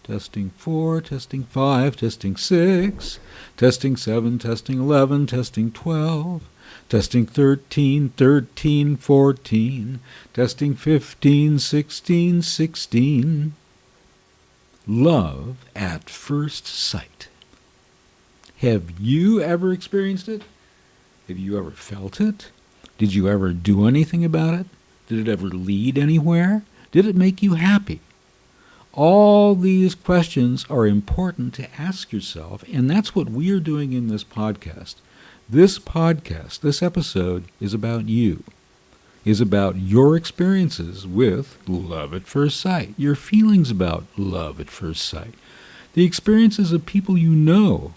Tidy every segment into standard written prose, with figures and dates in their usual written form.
testing 4, testing 5, testing 6, testing 7, testing 11, testing 12, testing 13, 14, testing 15, 16. Love at first sight. Have you ever experienced it? Have you ever felt it? Did you ever do anything about it? Did it ever lead anywhere? Did it make you happy? All these questions are important to ask yourself, and that's what we are doing in this podcast. This podcast, this episode, is about you, is about your experiences with love at first sight, your feelings about love at first sight, the experiences of people you know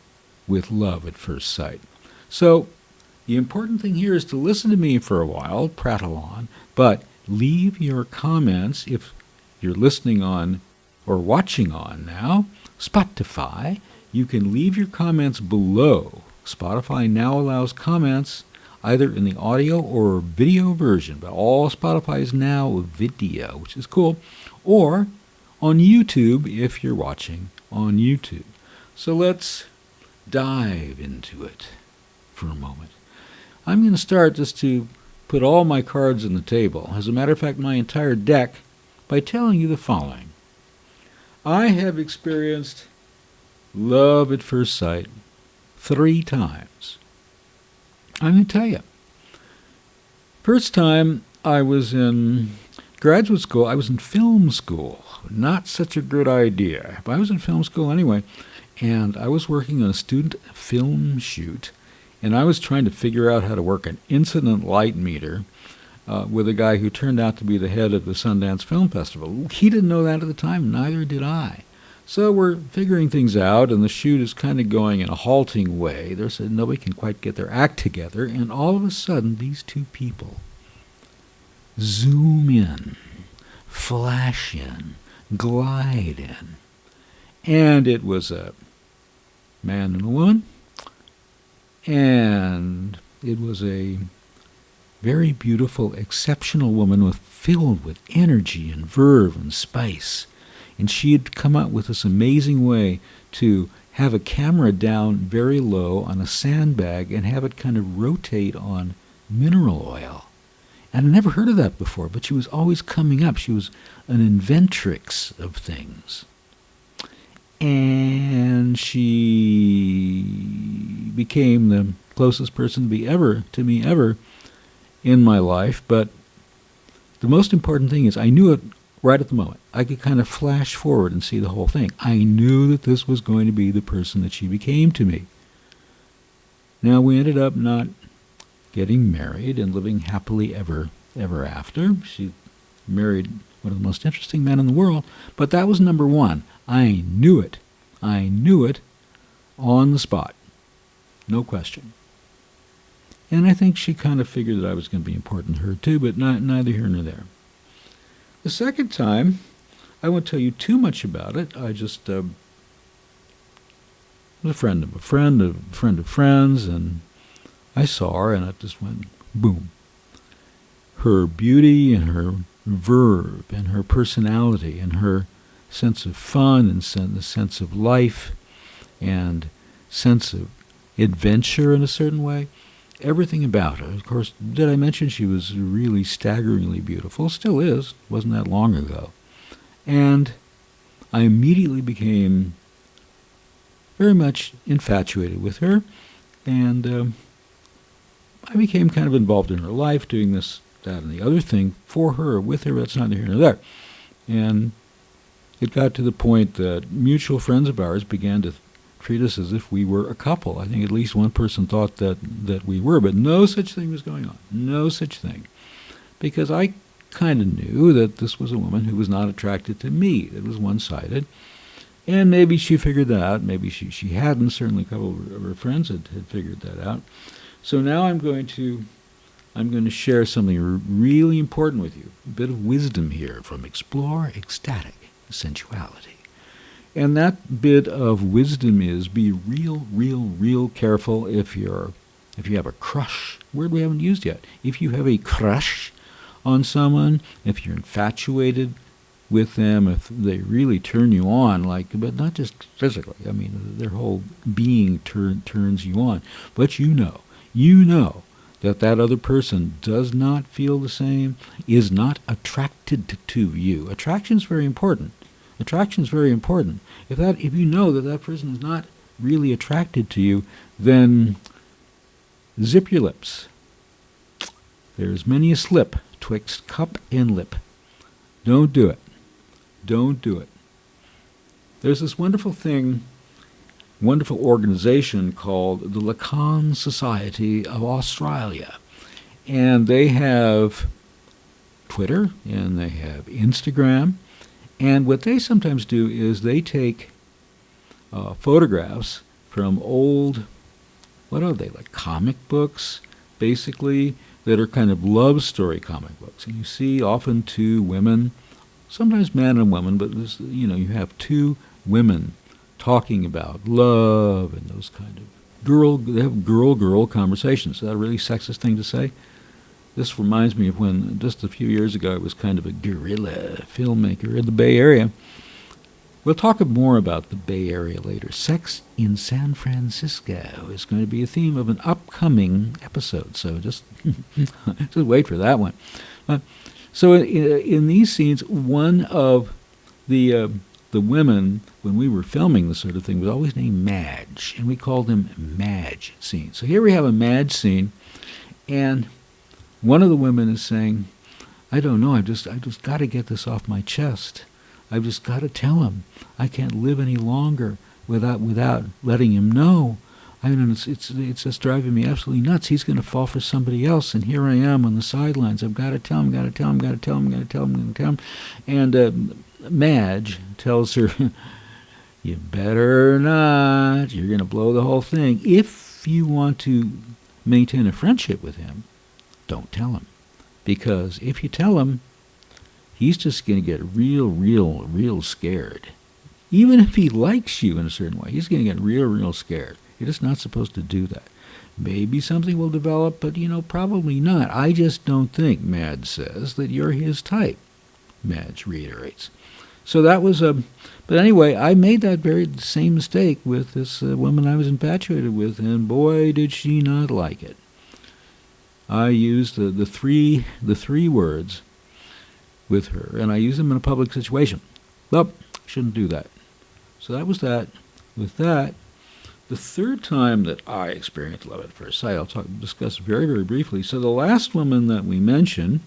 with love at first sight. So, the important thing here is to listen to me for a while, prattle on, but leave your comments if you're listening on or watching on now Spotify. You can leave your comments below. Spotify now allows comments either in the audio or video version, but all Spotify is now video, which is cool, or on YouTube if you're watching on YouTube. So let's dive into it for a moment. I'm going to start just to put all my cards on the table, as a matter of fact, my entire deck, by telling you the following. I have experienced love at first sight 3 times. I'm going to tell you. First time, I was in graduate school. I was in film school. Not such a good idea, but I was in film school anyway, and I was working on a student film shoot, and I was trying to figure out how to work an incident light meter with a guy who turned out to be the head of the Sundance Film Festival. He didn't know that at the time, neither did I. So we're figuring things out, and the shoot is kind of going in a halting way. There's nobody can quite get their act together, and all of a sudden, these 2 people zoom in, flash in, glide in. And it was a man and a woman, and it was a very beautiful, exceptional woman filled with energy and verve and spice. And she had come up with this amazing way to have a camera down very low on a sandbag and have it kind of rotate on mineral oil. And I never heard of that before, but she was always coming up. She was an inventrix of things. And she became the closest person to me ever in my life. But the most important thing is I knew it right at the moment. I could kind of flash forward and see the whole thing. I knew that this was going to be the person that she became to me. Now, we ended up not getting married and living happily ever after. She married one of the most interesting men in the world, but that was number 1. I knew it. I knew it on the spot. No question. And I think she kind of figured that I was going to be important to her too, but neither here nor there. The second time, I won't tell you too much about it. I just was a friend of a friend of friends, and I saw her, and it just went boom. Her beauty and her verve and her personality and her sense of fun and the sense of life and sense of adventure in a certain way. Everything about her. Of course, did I mention she was really staggeringly beautiful? Still is. Wasn't that long ago. And I immediately became very much infatuated with her, and I became kind of involved in her life, doing this, that, and the other thing for her, with her, but that's neither here nor there. And it got to the point that mutual friends of ours began to treat us as if we were a couple. I think at least one person thought that we were, but no such thing was going on. No such thing. Because I kind of knew that this was a woman who was not attracted to me. It was one-sided. And maybe she figured that out. Maybe she hadn't. Certainly a couple of her friends had figured that out. So now I'm going to share something really important with you. A bit of wisdom here from Explore Ecstatic Sensuality. And that bit of wisdom is be real careful if you have a crush. Word we haven't used yet. If you have a crush on someone, if you're infatuated with them if they really turn you on, but not just physically. I mean, their whole being turns you on. But you know that other person does not feel the same, is not attracted to you. Attraction is very important. Attraction is very important. If you know that person is not really attracted to you, then zip your lips. There's many a slip twixt cup and lip. Don't do it. Don't do it. There's this wonderful organization called the Lacan Society of Australia. And they have Twitter and they have Instagram. And what they sometimes do is they take photographs from old, what are they, like comic books, basically, that are kind of love story comic books. And you see often two women, sometimes man and woman, but you have two women talking about love and those kind of girl conversations. Is that a really sexist thing to say? This reminds me of when, just a few years ago, I was kind of a guerrilla filmmaker in the Bay Area. We'll talk more about the Bay Area later. Sex in San Francisco is going to be a theme of an upcoming episode, so just wait for that one. So in these scenes, one of the women, when we were filming this sort of thing, was always named Madge, and we called them Madge scenes. So here we have a Madge scene, and one of the women is saying, I don't know, I've just got to get this off my chest. I've just got to tell him. I can't live any longer without letting him know. I mean, it's just driving me absolutely nuts. He's going to fall for somebody else, and here I am on the sidelines. I've got to tell him, got to tell him, got to tell him, got to tell him, got to tell him. And Madge tells her, you better not. You're going to blow the whole thing. If you want to maintain a friendship with him, don't tell him. Because if you tell him, he's just going to get real scared. Even if he likes you in a certain way, he's going to get real scared. You're just not supposed to do that. Maybe something will develop, but, probably not. I just don't think, Madge says, that you're his type, Madge reiterates. So that was but anyway, I made that very same mistake with this woman I was infatuated with, and boy, did she not like it. I used the three words with her, and I used them in a public situation. Well, shouldn't do that. So that was that. With that, the third time that I experienced love at first sight, I'll discuss very briefly. So the last woman that we mentioned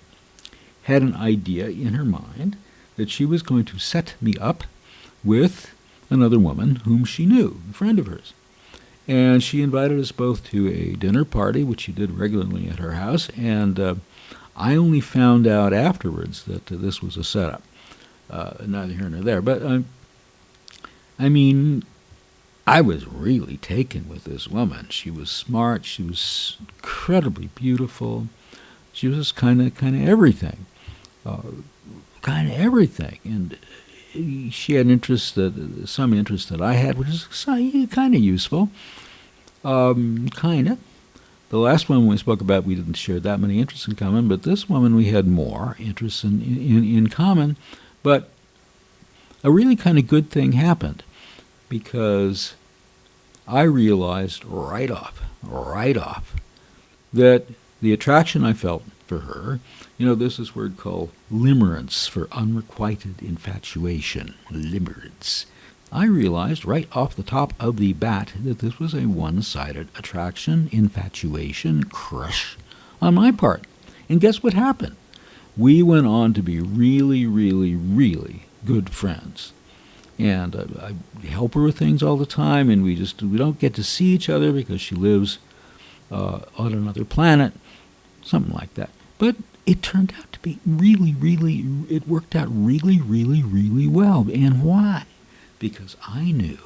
had an idea in her mind that she was going to set me up with another woman whom she knew, a friend of hers. And she invited us both to a dinner party, which she did regularly at her house, and I only found out afterwards that this was a setup. Neither here nor there. But, I mean, I was really taken with this woman. She was smart. She was incredibly beautiful. She was kind of everything. Kind of everything. And she had some interest that I had, which is kind of useful. Kind of. The last one we spoke about, we didn't share that many interests in common, but this woman we had more interests in common. But a really kind of good thing happened, because I realized right off, that the attraction I felt for her, there's this word called limerence for unrequited infatuation, limerence. I realized right off the top of the bat that this was a one-sided attraction, infatuation, crush on my part. And guess what happened? We went on to be really good friends. And I help her with things all the time, and we don't get to see each other because she lives on another planet, something like that. But it turned out to be it worked out really well. And why? Because I knew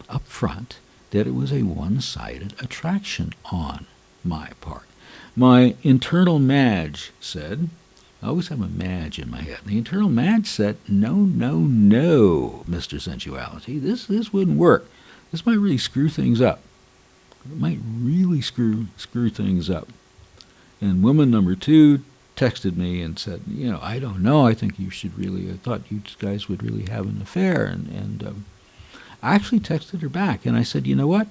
up front that it was a one-sided attraction on my part. My internal Madge said, I always have a Madge in my head. The internal Madge said, no, Mr. Sensuality, this wouldn't work. This might really screw things up. It might really screw things up. And woman number two texted me and said, I don't know, I think you should really, I thought you guys would really have an affair. And I actually texted her back, and I said, you know what?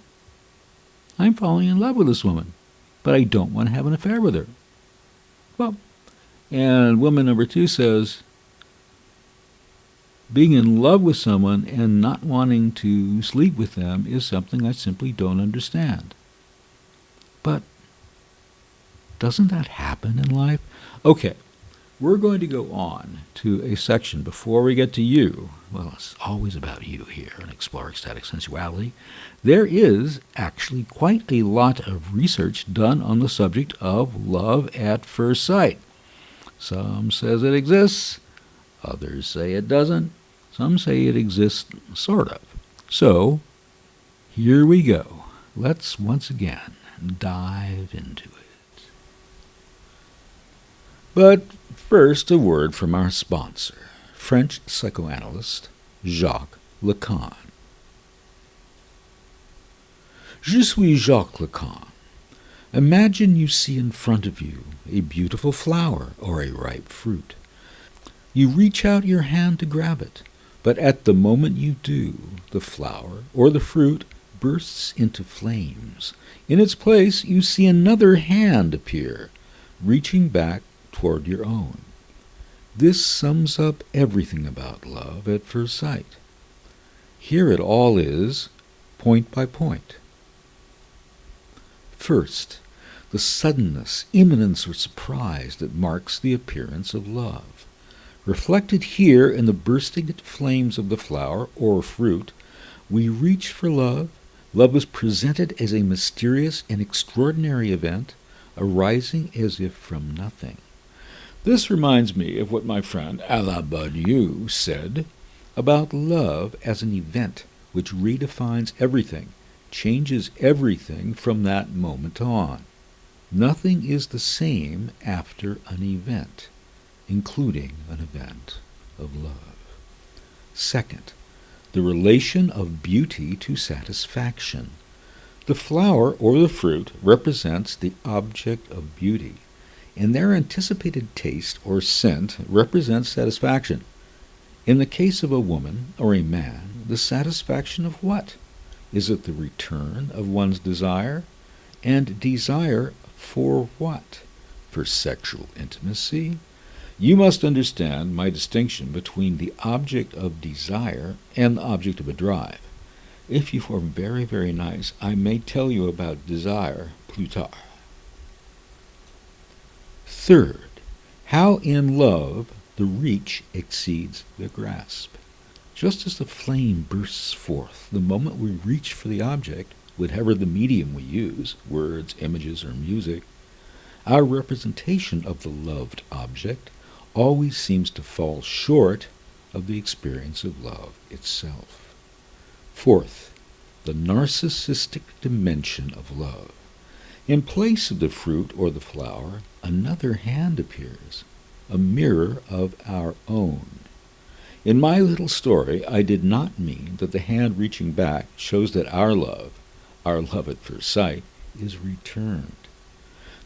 I'm falling in love with this woman, but I don't want to have an affair with her. Well, and woman number 2 says, being in love with someone and not wanting to sleep with them is something I simply don't understand. But doesn't that happen in life? Okay, we're going to go on to a section before we get to you. Well, it's always about you here on Explore Ecstatic Sensuality. There is actually quite a lot of research done on the subject of love at first sight. Some says it exists, others say it doesn't, some say it exists sort of. So, here we go. Let's once again dive into it. But first, a word from our sponsor, French psychoanalyst Jacques Lacan. Je suis Jacques Lacan. Imagine you see in front of you a beautiful flower or a ripe fruit. You reach out your hand to grab it, but at the moment you do, the flower or the fruit bursts into flames. In its place, you see another hand appear, reaching back toward your own. This sums up everything about love at first sight. Here it all is, point by point. First, the suddenness, imminence, or surprise that marks the appearance of love. Reflected here in the bursting into flames of the flower or fruit, we reach for love. Love is presented as a mysterious and extraordinary event, arising as if from nothing. This reminds me of what my friend Alain Badiou said about love as an event which redefines everything, changes everything from that moment on. Nothing is the same after an event, including an event of love. Second, the relation of beauty to satisfaction. The flower or the fruit represents the object of beauty, and their anticipated taste or scent represents satisfaction. In the case of a woman or a man, the satisfaction of what? Is it the return of one's desire? And desire for what? For sexual intimacy? You must understand my distinction between the object of desire and the object of a drive. If you are very, very nice, I may tell you about desire plus tard. Third, how in love the reach exceeds the grasp. Just as the flame bursts forth the moment we reach for the object, whatever the medium we use, words, images, or music, our representation of the loved object always seems to fall short of the experience of love itself. Fourth, the narcissistic dimension of love. In place of the fruit or the flower, another hand appears, a mirror of our own. In my little story, I did not mean that the hand reaching back shows that our love at first sight, is returned.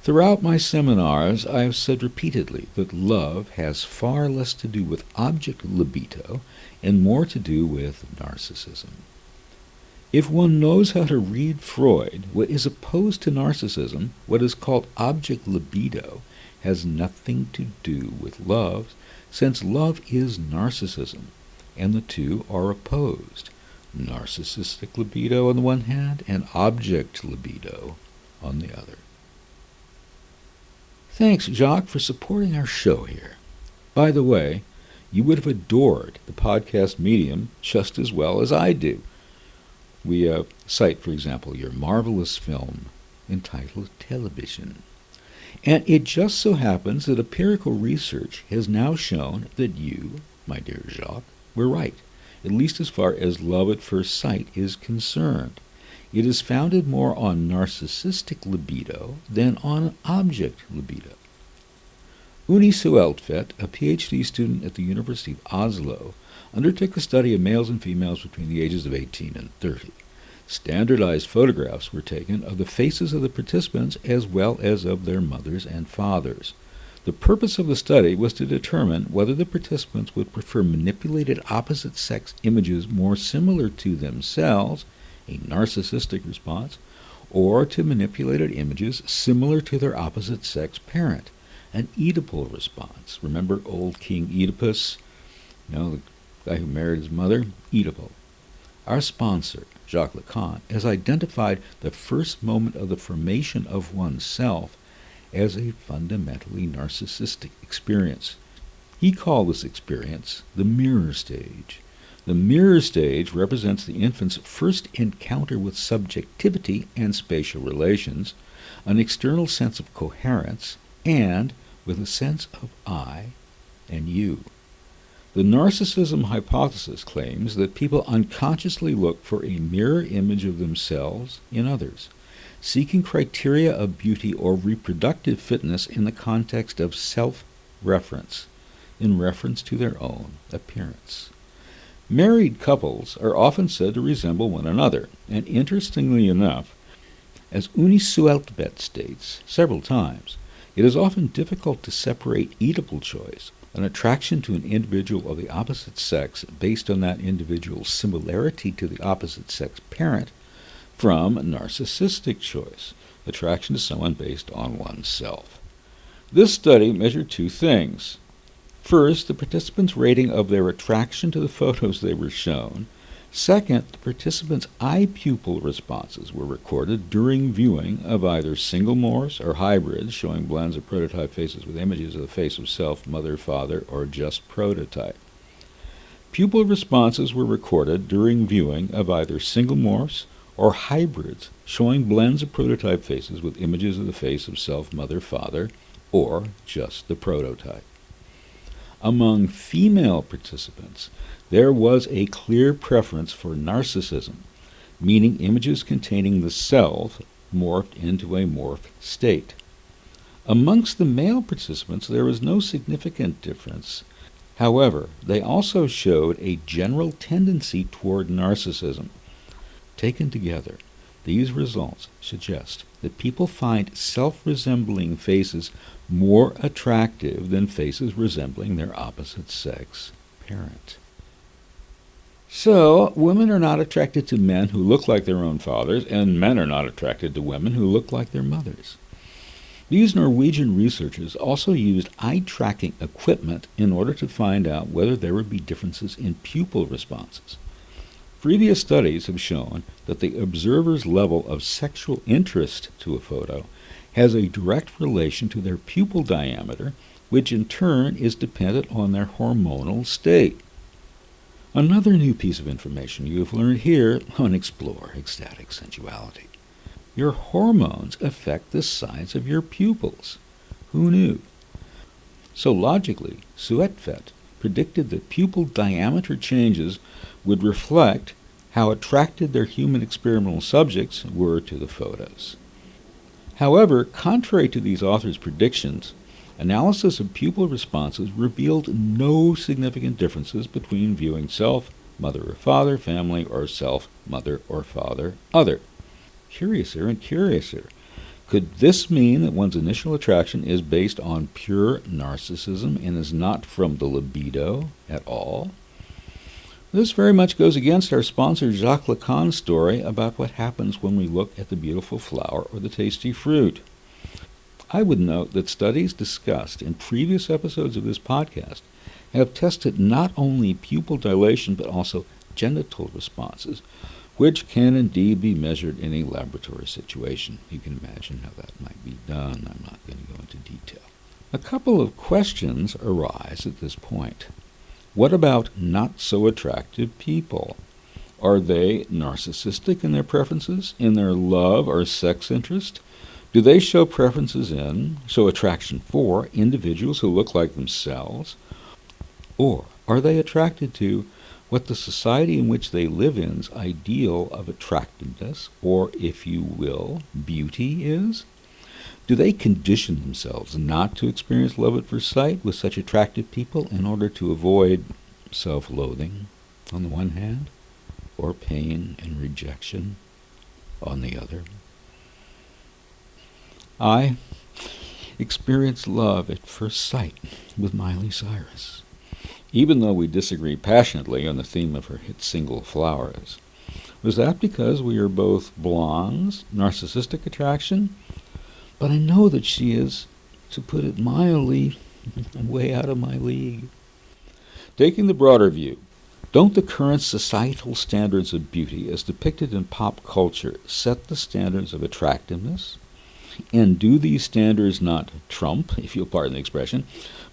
Throughout my seminars, I have said repeatedly that love has far less to do with object libido and more to do with narcissism. If one knows how to read Freud, what is opposed to narcissism, what is called object libido, has nothing to do with love, since love is narcissism, and the two are opposed. Narcissistic libido on the one hand, and object libido on the other. Thanks, Jacques, for supporting our show here. By the way, you would have adored the podcast medium just as well as I do. We cite, for example, your marvelous film entitled Television. And it just so happens that empirical research has now shown that you, my dear Jacques, were right, at least as far as love at first sight is concerned. It is founded more on narcissistic libido than on object libido. Uni Sueltvedt, a PhD student at the University of Oslo, undertook a study of males and females between the ages of 18 and 30. Standardized photographs were taken of the faces of the participants as well as of their mothers and fathers. The purpose of the study was to determine whether the participants would prefer manipulated opposite-sex images more similar to themselves, a narcissistic response, or to manipulated images similar to their opposite-sex parent, an Oedipal response. Remember old King Oedipus? The guy who married his mother? Oedipal. Our sponsor, Jacques Lacan, has identified the first moment of the formation of oneself as a fundamentally narcissistic experience. He called this experience the mirror stage. The mirror stage represents the infant's first encounter with subjectivity and spatial relations, an external sense of coherence, and with a sense of I and you. The narcissism hypothesis claims that people unconsciously look for a mirror image of themselves in others, seeking criteria of beauty or reproductive fitness in the context of self-reference, in reference to their own appearance. Married couples are often said to resemble one another, and interestingly enough, as Uni Sueltbet states several times, it is often difficult to separate Oedipal choice, an attraction to an individual of the opposite sex based on that individual's similarity to the opposite sex parent, from narcissistic choice, attraction to someone based on oneself. This study measured two things. First, the participants' rating of their attraction to the photos they were shown. Second, the participants' eye pupil responses were recorded during viewing of either single morphs or hybrids, showing blends of prototype faces with images of the face of self, mother, father, or just prototype. Pupil responses were recorded during viewing of either single morphs or hybrids, showing blends of prototype faces with images of the face of self, mother, father, or just the prototype. Among female participants, there was a clear preference for narcissism, meaning images containing the self morphed into a morphed state. Amongst the male participants, there was no significant difference. However, they also showed a general tendency toward narcissism. Taken together, these results suggest that people find self-resembling faces more attractive than faces resembling their opposite sex parent. So, women are not attracted to men who look like their own fathers, and men are not attracted to women who look like their mothers. These Norwegian researchers also used eye-tracking equipment in order to find out whether there would be differences in pupil responses. Previous studies have shown that the observer's level of sexual interest to a photo has a direct relation to their pupil diameter, which in turn is dependent on their hormonal state. Another new piece of information you have learned here on Explore Ecstatic Sensuality. Your hormones affect the size of your pupils. Who knew? So logically, Suetvet predicted that pupil diameter changes would reflect how attracted their human experimental subjects were to the photos. However, contrary to these authors' predictions, analysis of pupil responses revealed no significant differences between viewing self, mother or father, family, or self, mother or father, other. Curiouser and curiouser. Could this mean that one's initial attraction is based on pure narcissism and is not from the libido at all? This very much goes against our sponsor Jacques Lacan's story about what happens when we look at the beautiful flower or the tasty fruit. I would note that studies discussed in previous episodes of this podcast have tested not only pupil dilation but also genital responses, which can indeed be measured in a laboratory situation. You can imagine how that might be done. I'm not going to go into detail. A couple of questions arise at this point. What about not-so-attractive people? Are they narcissistic in their preferences, in their love or sex interest? Do they show attraction for individuals who look like themselves? Or are they attracted to what the society in which they live in's ideal of attractiveness, or, if you will, beauty is? Do they condition themselves not to experience love at first sight with such attractive people in order to avoid self-loathing on the one hand, or pain and rejection on the other? I experienced love at first sight with Miley Cyrus. Even though we disagree passionately on the theme of her hit single Flowers. Was that because we are both blondes, narcissistic attraction? But I know that she is, to put it mildly, way out of my league. Taking the broader view, don't the current societal standards of beauty as depicted in pop culture set the standards of attractiveness? And do these standards not trump, if you'll pardon the expression,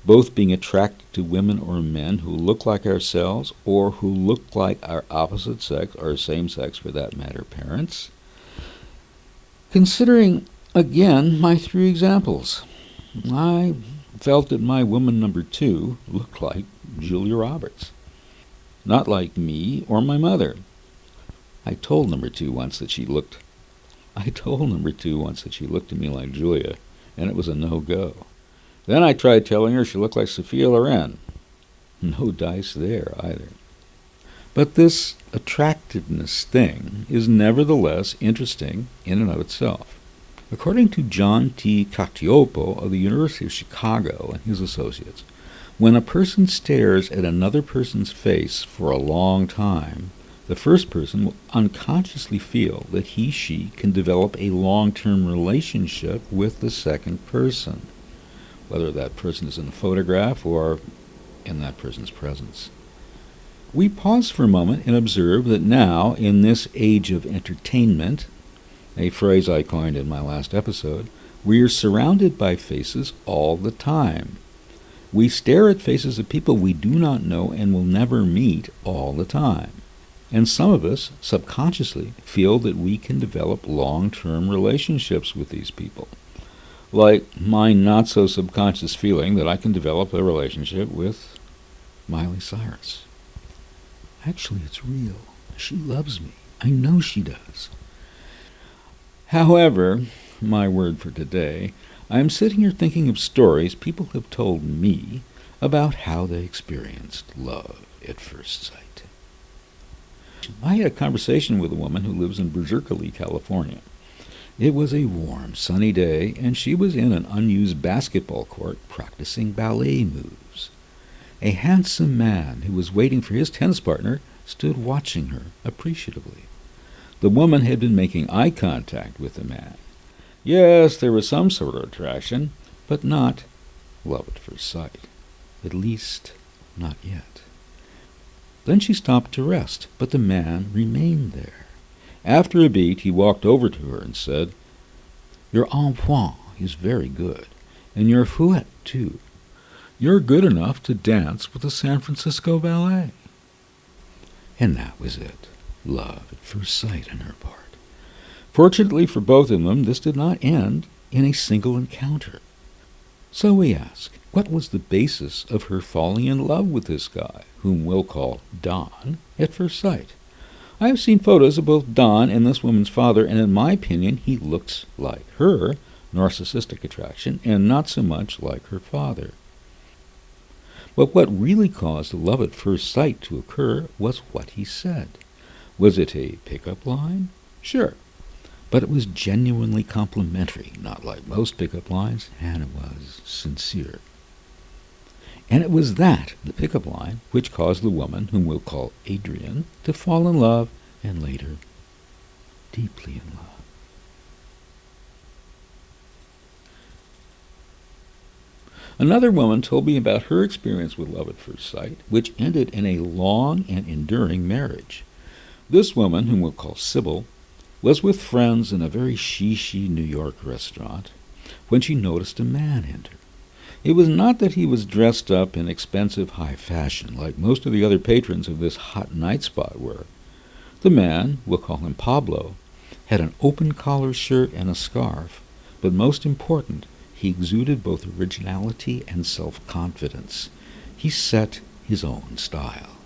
both being attracted to women or men who look like ourselves or who look like our opposite sex or same sex, for that matter, parents? Considering, again, my 3 examples, I felt that my woman number 2 looked like Julia Roberts, not like me or my mother. I told number 2 once that she looked at me like Julia, and it was a no-go. Then I tried telling her she looked like Sophia Loren. No dice there either. But this attractiveness thing is nevertheless interesting in and of itself. According to John T. Cacioppo of the University of Chicago and his associates, when a person stares at another person's face for a long time, the first person will unconsciously feel that he/she can develop a long-term relationship with the second person, whether that person is in a photograph or in that person's presence. We pause for a moment and observe that now, in this age of entertainment, a phrase I coined in my last episode, we are surrounded by faces all the time. We stare at faces of people we do not know and will never meet all the time. And some of us subconsciously feel that we can develop long-term relationships with these people. Like my not-so-subconscious feeling that I can develop a relationship with Miley Cyrus. Actually, it's real. She loves me. I know she does. However, my word for today, I am sitting here thinking of stories people have told me about how they experienced love at first sight. I had a conversation with a woman who lives in Berkeley, California. It was a warm, sunny day, and she was in an unused basketball court practicing ballet moves. A handsome man who was waiting for his tennis partner stood watching her appreciatively. The woman had been making eye contact with the man. Yes, there was some sort of attraction, but not love at first sight. At least, not yet. Then she stopped to rest, but the man remained there. After a beat, he walked over to her and said, "Your enfant is very good, and your fouette, too. You're good enough to dance with the San Francisco Ballet." And that was it. Love at first sight on her part. Fortunately for both of them, this did not end in a single encounter. So we ask, what was the basis of her falling in love with this guy, whom we'll call Don, at first sight? I have seen photos of both Don and this woman's father, and in my opinion, he looks like her, narcissistic attraction, and not so much like her father. But what really caused love at first sight to occur was what he said. Was it a pickup line? Sure. But it was genuinely complimentary, not like most pickup lines, and it was sincere. And it was that, the pickup line, which caused the woman, whom we'll call Adrian, to fall in love, and later, deeply in love. Another woman told me about her experience with love at first sight, which ended in a long and enduring marriage. This woman, whom we'll call Sybil, was with friends in a very she New York restaurant when she noticed a man enter. It was not that he was dressed up in expensive high fashion like most of the other patrons of this hot night spot were. The man, we'll call him Pablo, had an open-collar shirt and a scarf, but most important, he exuded both originality and self-confidence. He set his own style.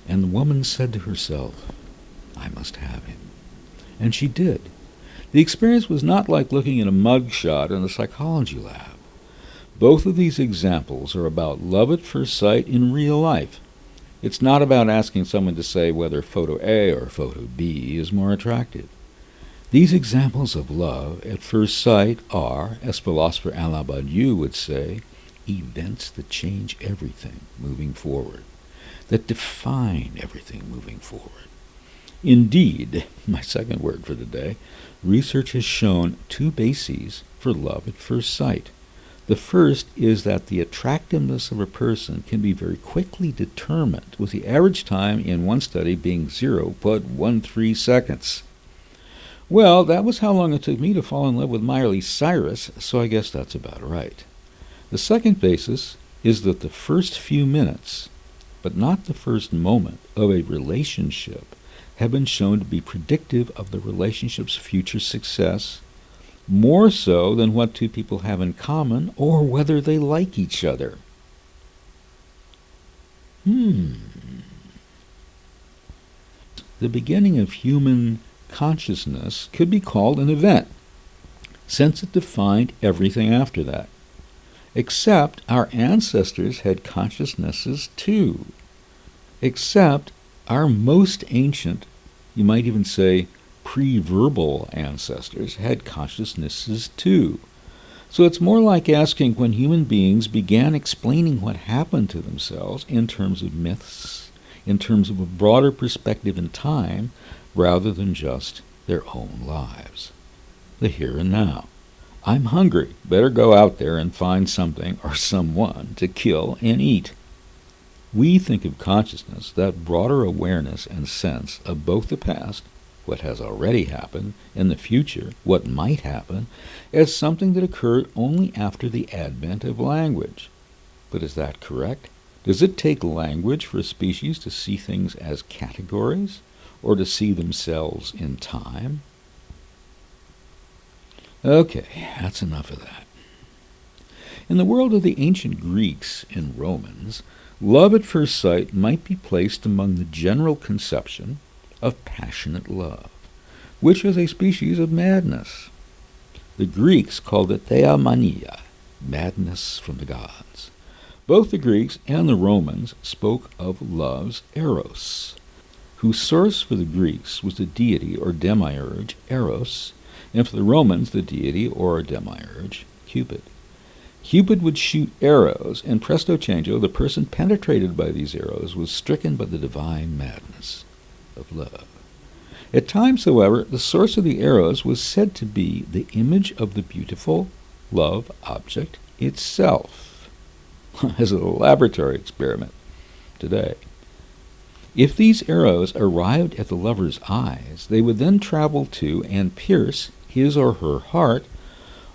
And the woman said to herself, "I must have him." And she did. The experience was not like looking at a mug shot in a psychology lab. Both of these examples are about love at first sight in real life. It's not about asking someone to say whether photo A or photo B is more attractive. These examples of love at first sight are, as philosopher Alain Badiou would say, events that change everything moving forward, that define everything moving forward. Indeed, my second word for the day, research has shown two bases for love at first sight. The first is that the attractiveness of a person can be very quickly determined, with the average time in one study being 0.13 seconds. Well, that was how long it took me to fall in love with Miley Cyrus, so I guess that's about right. The second basis is that the first few minutes, but not the first moment, of a relationship have been shown to be predictive of the relationship's future success, more so than what two people have in common or whether they like each other. The beginning of human consciousness could be called an event, since it defined everything after that. Except our ancestors had consciousnesses too. Except our most ancient, you might even say pre-verbal ancestors, had consciousnesses too. So it's more like asking when human beings began explaining what happened to themselves in terms of myths, in terms of a broader perspective in time, rather than just their own lives. The here and now. I'm hungry. Better go out there and find something or someone to kill and eat. We think of consciousness, that broader awareness and sense of both the past, what has already happened, and the future, what might happen, as something that occurred only after the advent of language. But is that correct? Does it take language for a species to see things as categories, or to see themselves in time? Okay, that's enough of that. In the world of the ancient Greeks and Romans, love at first sight might be placed among the general conception of passionate love, which is a species of madness. The Greeks called it theomania, madness from the gods. Both the Greeks and the Romans spoke of love's eros, whose source for the Greeks was the deity or demiurge Eros, and for the Romans the deity or demiurge Cupid. Cupid would shoot arrows, and presto chango, the person penetrated by these arrows was stricken by the divine madness of love. At times, however, the source of the arrows was said to be the image of the beautiful love object itself, as a laboratory experiment today. If these arrows arrived at the lover's eyes, they would then travel to and pierce his or her heart,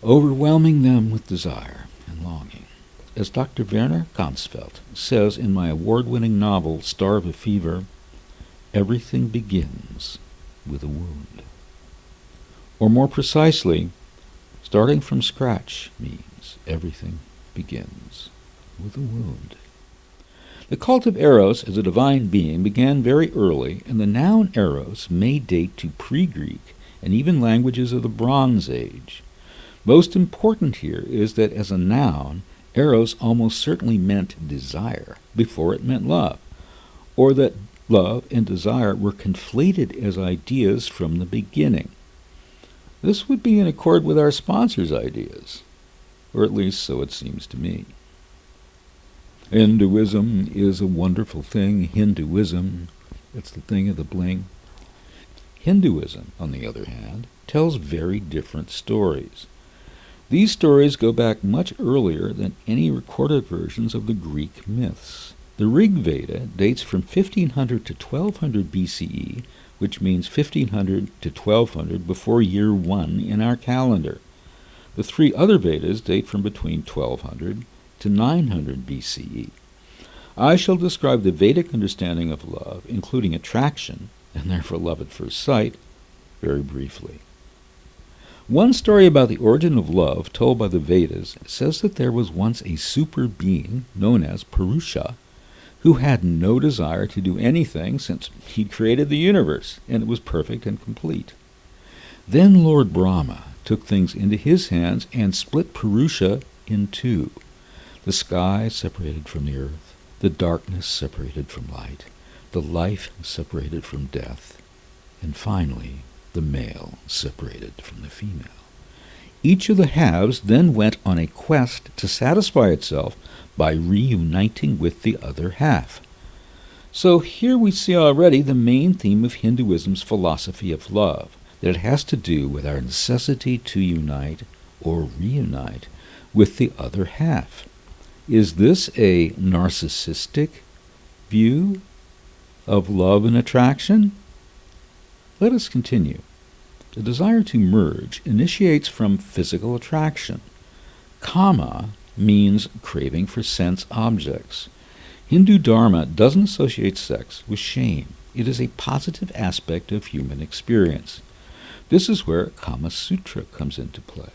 overwhelming them with desire and longing. As Dr. Werner Gansfeld says in my award-winning novel, Star of a Fever, everything begins with a wound. Or more precisely, starting from scratch means everything begins with a wound. The cult of Eros as a divine being began very early, and the noun Eros may date to pre-Greek and even languages of the Bronze Age. Most important here is that as a noun, Eros almost certainly meant desire before it meant love, or that love and desire were conflated as ideas from the beginning. This would be in accord with our sponsor's ideas, or at least so it seems to me. Hinduism is a wonderful thing. Hinduism, it's the thing of the bling. Hinduism, on the other hand, tells very different stories. These stories go back much earlier than any recorded versions of the Greek myths. The Rig Veda dates from 1500 to 1200 BCE, which means 1500 to 1200 before year 1 in our calendar. The three other Vedas date from between 1200 to 900 BCE. I shall describe the Vedic understanding of love, including attraction, and therefore love at first sight, very briefly. One story about the origin of love told by the Vedas says that there was once a super being known as Purusha who had no desire to do anything since he'd created the universe, and it was perfect and complete. Then Lord Brahma took things into his hands and split Purusha in two. The sky separated from the earth, the darkness separated from light, the life separated from death, and finally the male separated from the female. Each of the halves then went on a quest to satisfy itself by reuniting with the other half. So here we see already the main theme of Hinduism's philosophy of love, that it has to do with our necessity to unite or reunite with the other half. Is this a narcissistic view of love and attraction? Let us continue. The desire to merge initiates from physical attraction. Kama means craving for sense objects. Hindu Dharma doesn't associate sex with shame. It is a positive aspect of human experience. This is where Kama Sutra comes into play.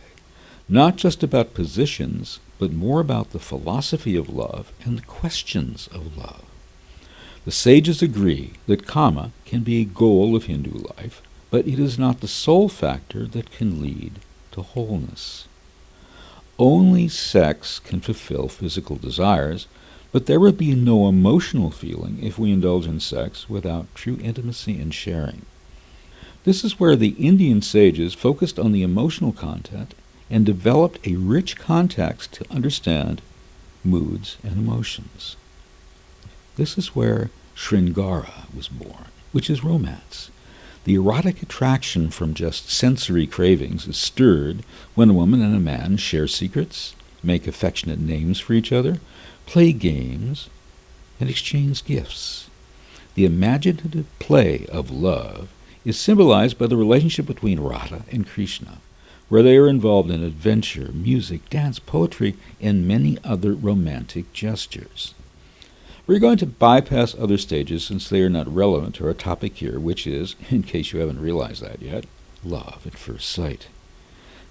Not just about positions, but more about the philosophy of love and the questions of love. The sages agree that Kama can be a goal of Hindu life, but it is not the sole factor that can lead to wholeness. Only sex can fulfill physical desires, but there would be no emotional feeling if we indulge in sex without true intimacy and sharing. This is where the Indian sages focused on the emotional content and developed a rich context to understand moods and emotions. This is where Shringara was born, which is romance. The erotic attraction from just sensory cravings is stirred when a woman and a man share secrets, make affectionate names for each other, play games, and exchange gifts. The imaginative play of love is symbolized by the relationship between Radha and Krishna, where they are involved in adventure, music, dance, poetry, and many other romantic gestures. We're going to bypass other stages since they are not relevant to our topic here, which is, in case you haven't realized that yet, love at first sight.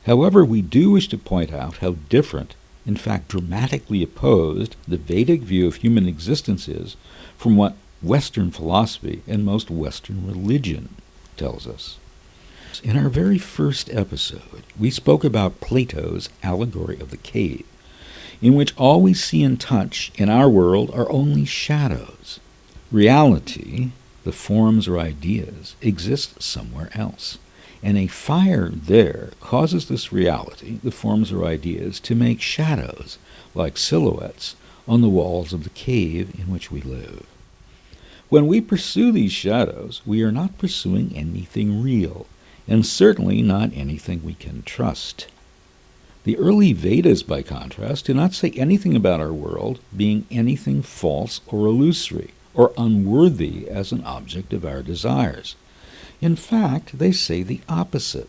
However, we do wish to point out how different, in fact dramatically opposed, the Vedic view of human existence is from what Western philosophy and most Western religion tells us. In our very first episode, we spoke about Plato's allegory of the cave, in which all we see and touch in our world are only shadows. Reality, the forms or ideas, exist somewhere else, and a fire there causes this reality, the forms or ideas, to make shadows, like silhouettes, on the walls of the cave in which we live. When we pursue these shadows, we are not pursuing anything real, and certainly not anything we can trust. The early Vedas, by contrast, do not say anything about our world being anything false or illusory, or unworthy as an object of our desires. In fact, they say the opposite.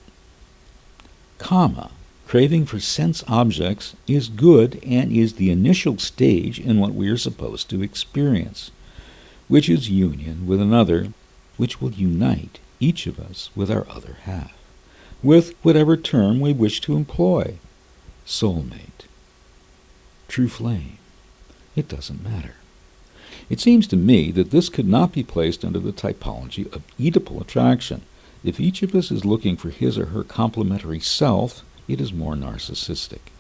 Kama, craving for sense objects, is good and is the initial stage in what we are supposed to experience, which is union with another, which will unite each of us with our other half, with whatever term we wish to employ. Soulmate, true flame, it doesn't matter. It seems to me that this could not be placed under the typology of Oedipal attraction. If each of us is looking for his or her complementary self, it is more narcissistic.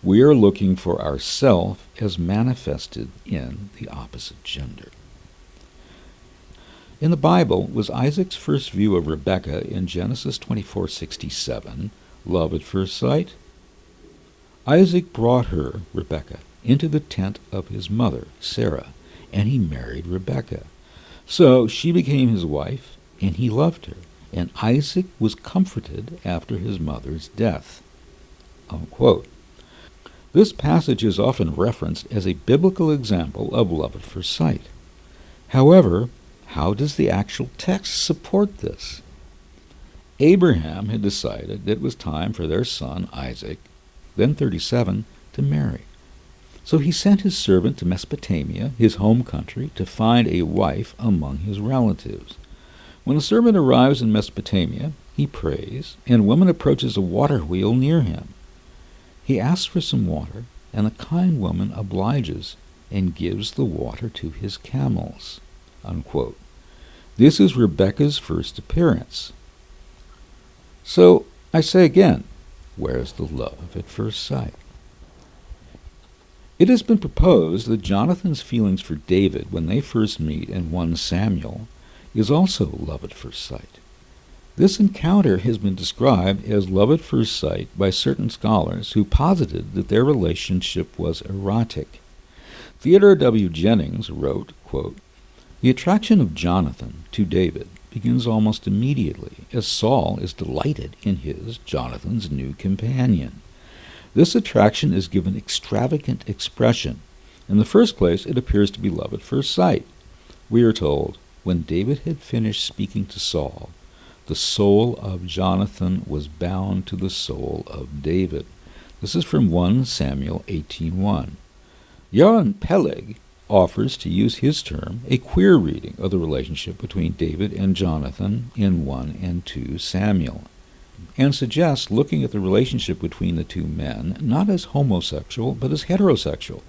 We are looking for our self as manifested in the opposite gender. In the Bible, was Isaac's first view of Rebekah in Genesis 24:67 love at first sight? Isaac brought her, Rebekah, into the tent of his mother, Sarah, and he married Rebekah. So she became his wife, and he loved her, and Isaac was comforted after his mother's death. Unquote. This passage is often referenced as a biblical example of love at first sight. However, how does the actual text support this? Abraham had decided that it was time for their son Isaac, then 37, to marry. So he sent his servant to Mesopotamia, his home country, to find a wife among his relatives. When the servant arrives in Mesopotamia, he prays, and a woman approaches a water wheel near him. He asks for some water, and the kind woman obliges and gives the water to his camels. Unquote. This is Rebekah's first appearance. So, I say again, where's the love at first sight? It has been proposed that Jonathan's feelings for David when they first meet in 1 Samuel is also love at first sight. This encounter has been described as love at first sight by certain scholars who posited that their relationship was erotic. Theodore W. Jennings wrote, quote, "The attraction of Jonathan to David begins almost immediately as Saul is delighted in Jonathan's new companion. This attraction is given extravagant expression. In the first place, it appears to be love at first sight. We are told, when David had finished speaking to Saul, the soul of Jonathan was bound to the soul of David." This is from 1 Samuel 18:1. Johann Peleg offers, to use his term, a queer reading of the relationship between David and Jonathan in 1 and 2 Samuel, and suggests looking at the relationship between the two men not as homosexual but as heterosexual,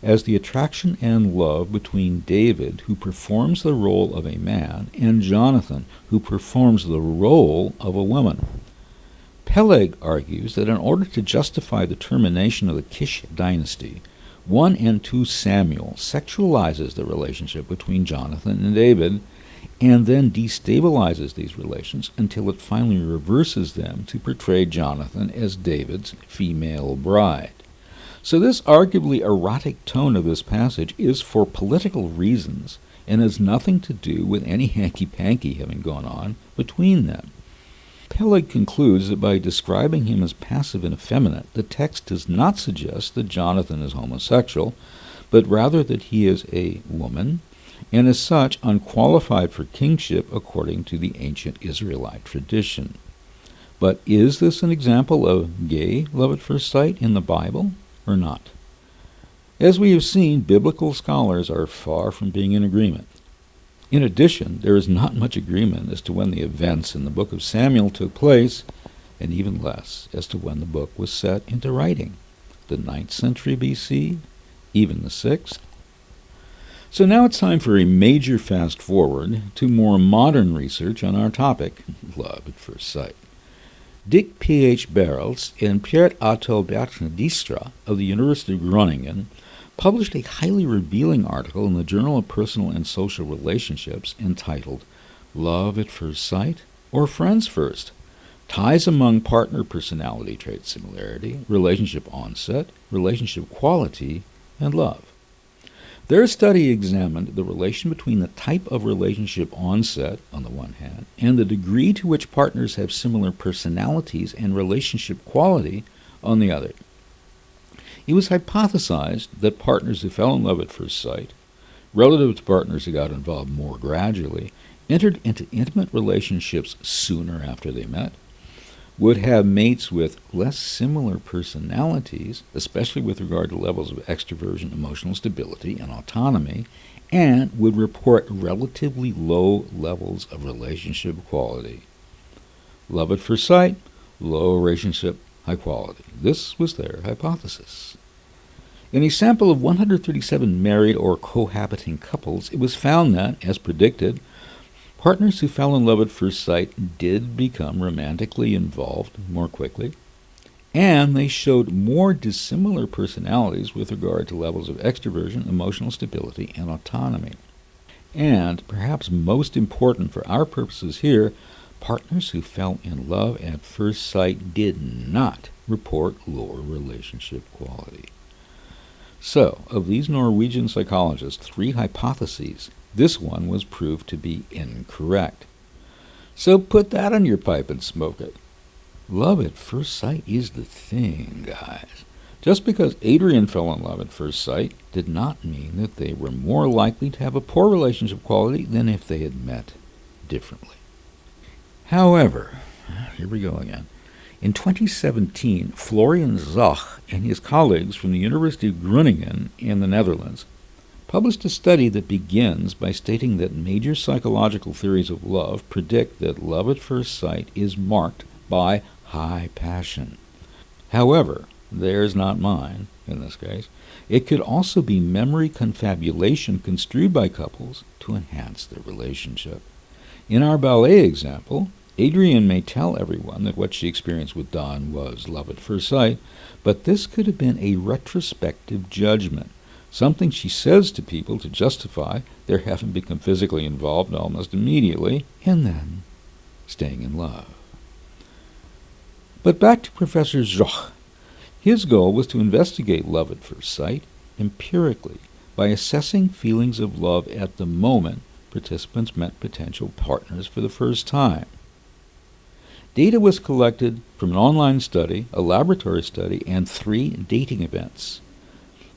as the attraction and love between David, who performs the role of a man, and Jonathan, who performs the role of a woman. Peleg argues that in order to justify the termination of the Kish dynasty, 1 and 2 Samuel sexualizes the relationship between Jonathan and David, and then destabilizes these relations until it finally reverses them to portray Jonathan as David's female bride. So this arguably erotic tone of this passage is for political reasons and has nothing to do with any hanky-panky having gone on between them. Peleg concludes that by describing him as passive and effeminate, the text does not suggest that Jonathan is homosexual, but rather that he is a woman, and as such unqualified for kingship according to the ancient Israelite tradition. But is this an example of gay love at first sight in the Bible, or not? As we have seen, biblical scholars are far from being in agreement. In addition, there is not much agreement as to when the events in the book of Samuel took place, and even less as to when the book was set into writing, the 9th century BC, even the 6th. So now it's time for a major fast forward to more modern research on our topic, love at first sight. Dick P.H. Barrels and Pierre Adalbert Distra of the University of Groningen published a highly revealing article in the Journal of Personal and Social Relationships entitled Love at First Sight or Friends First, Ties Among Partner Personality Trait Similarity, Relationship Onset, Relationship Quality, and Love. Their study examined the relation between the type of relationship onset, on the one hand, and the degree to which partners have similar personalities and relationship quality, on the other. It was hypothesized that partners who fell in love at first sight, relative to partners who got involved more gradually, entered into intimate relationships sooner after they met, would have mates with less similar personalities, especially with regard to levels of extroversion, emotional stability, and autonomy, and would report relatively low levels of relationship quality. Love at first sight, low relationship, high quality. This was their hypothesis. In a sample of 137 married or cohabiting couples, it was found that, as predicted, partners who fell in love at first sight did become romantically involved more quickly, and they showed more dissimilar personalities with regard to levels of extroversion, emotional stability, and autonomy. And, perhaps most important for our purposes here, partners who fell in love at first sight did not report lower relationship quality. So, of these Norwegian psychologists' 3 hypotheses, this one was proved to be incorrect. So put that on your pipe and smoke it. Love at first sight is the thing, guys. Just because Adrian fell in love at first sight did not mean that they were more likely to have a poor relationship quality than if they had met differently. However, here we go again. In 2017, Florian Zach and his colleagues from the University of Groningen in the Netherlands published a study that begins by stating that major psychological theories of love predict that love at first sight is marked by high passion. However, theirs not mine, in this case, it could also be memory confabulation construed by couples to enhance their relationship. In our ballet example, Adrienne may tell everyone that what she experienced with Don was love at first sight, but this could have been a retrospective judgment, something she says to people to justify their having become physically involved almost immediately, and then staying in love. But back to Professor Zoch. His goal was to investigate love at first sight empirically by assessing feelings of love at the moment participants met potential partners for the first time. Data was collected from an online study, a laboratory study, and 3 dating events.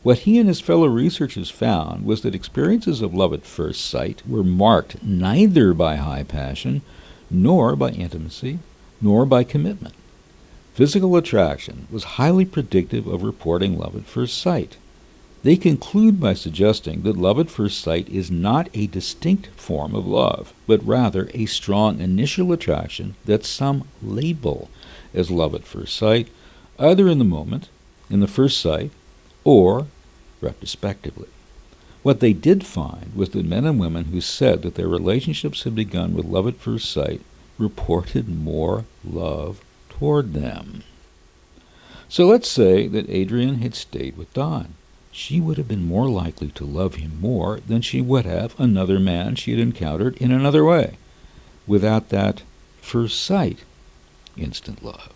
What he and his fellow researchers found was that experiences of love at first sight were marked neither by high passion, nor by intimacy, nor by commitment. Physical attraction was highly predictive of reporting love at first sight. They conclude by suggesting that love at first sight is not a distinct form of love, but rather a strong initial attraction that some label as love at first sight, either in the moment, in the first sight, or retrospectively. What they did find was that men and women who said that their relationships had begun with love at first sight reported more love toward them. So let's say that Adrienne had stayed with Don. She would have been more likely to love him more than she would have another man she had encountered in another way, without that first sight instant love.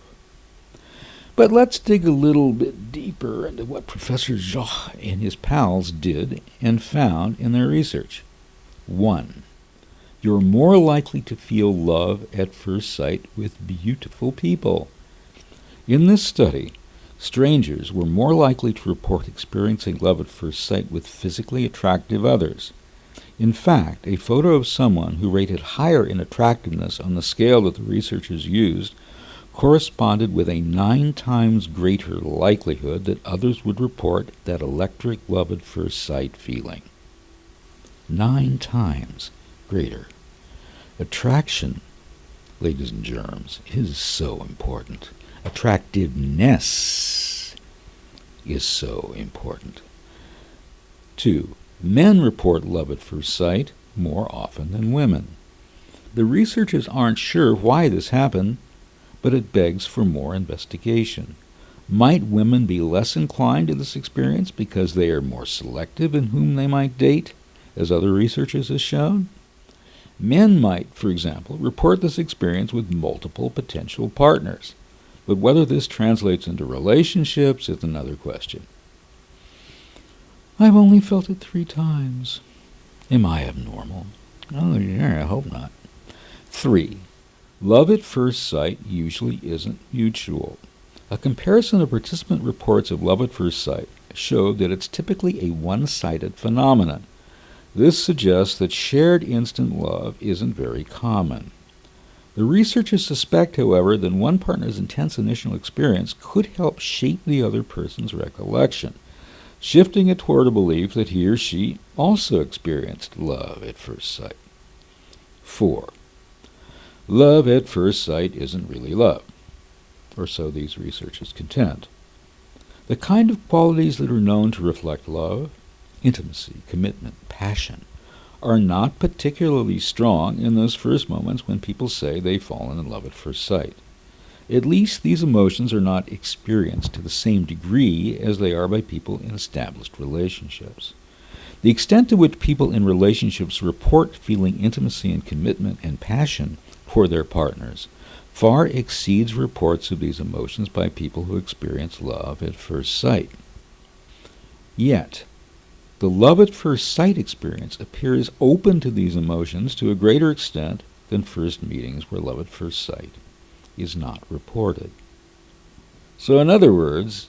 But let's dig a little bit deeper into what Professor Zoch and his pals did and found in their research. 1. You're more likely to feel love at first sight with beautiful people. In this study, strangers were more likely to report experiencing love at first sight with physically attractive others. In fact, a photo of someone who rated higher in attractiveness on the scale that the researchers used corresponded with a 9 times greater likelihood that others would report that electric love at first sight feeling. 9 times greater. Attraction, ladies and germs, is so important. Attractiveness is so important. 2. Men report love at first sight more often than women. The researchers aren't sure why this happened, but it begs for more investigation. Might women be less inclined to this experience because they are more selective in whom they might date, as other researchers have shown? Men might, for example, report this experience with multiple potential partners, but whether this translates into relationships is another question. I've only felt it 3 times. Am I abnormal? Oh, yeah, I hope not. 3. Love at first sight usually isn't mutual. A comparison of participant reports of love at first sight showed that it's typically a one-sided phenomenon. This suggests that shared instant love isn't very common. The researchers suspect, however, that one partner's intense initial experience could help shape the other person's recollection, shifting it toward a belief that he or she also experienced love at first sight. 4. Love at first sight isn't really love, or so these researchers contend. The kind of qualities that are known to reflect love, intimacy, commitment, passion, are not particularly strong in those first moments when people say they've fallen in love at first sight. At least these emotions are not experienced to the same degree as they are by people in established relationships. The extent to which people in relationships report feeling intimacy and commitment and passion for their partners far exceeds reports of these emotions by people who experience love at first sight. Yet, the love at first sight experience appears open to these emotions to a greater extent than first meetings where love at first sight is not reported. So in other words,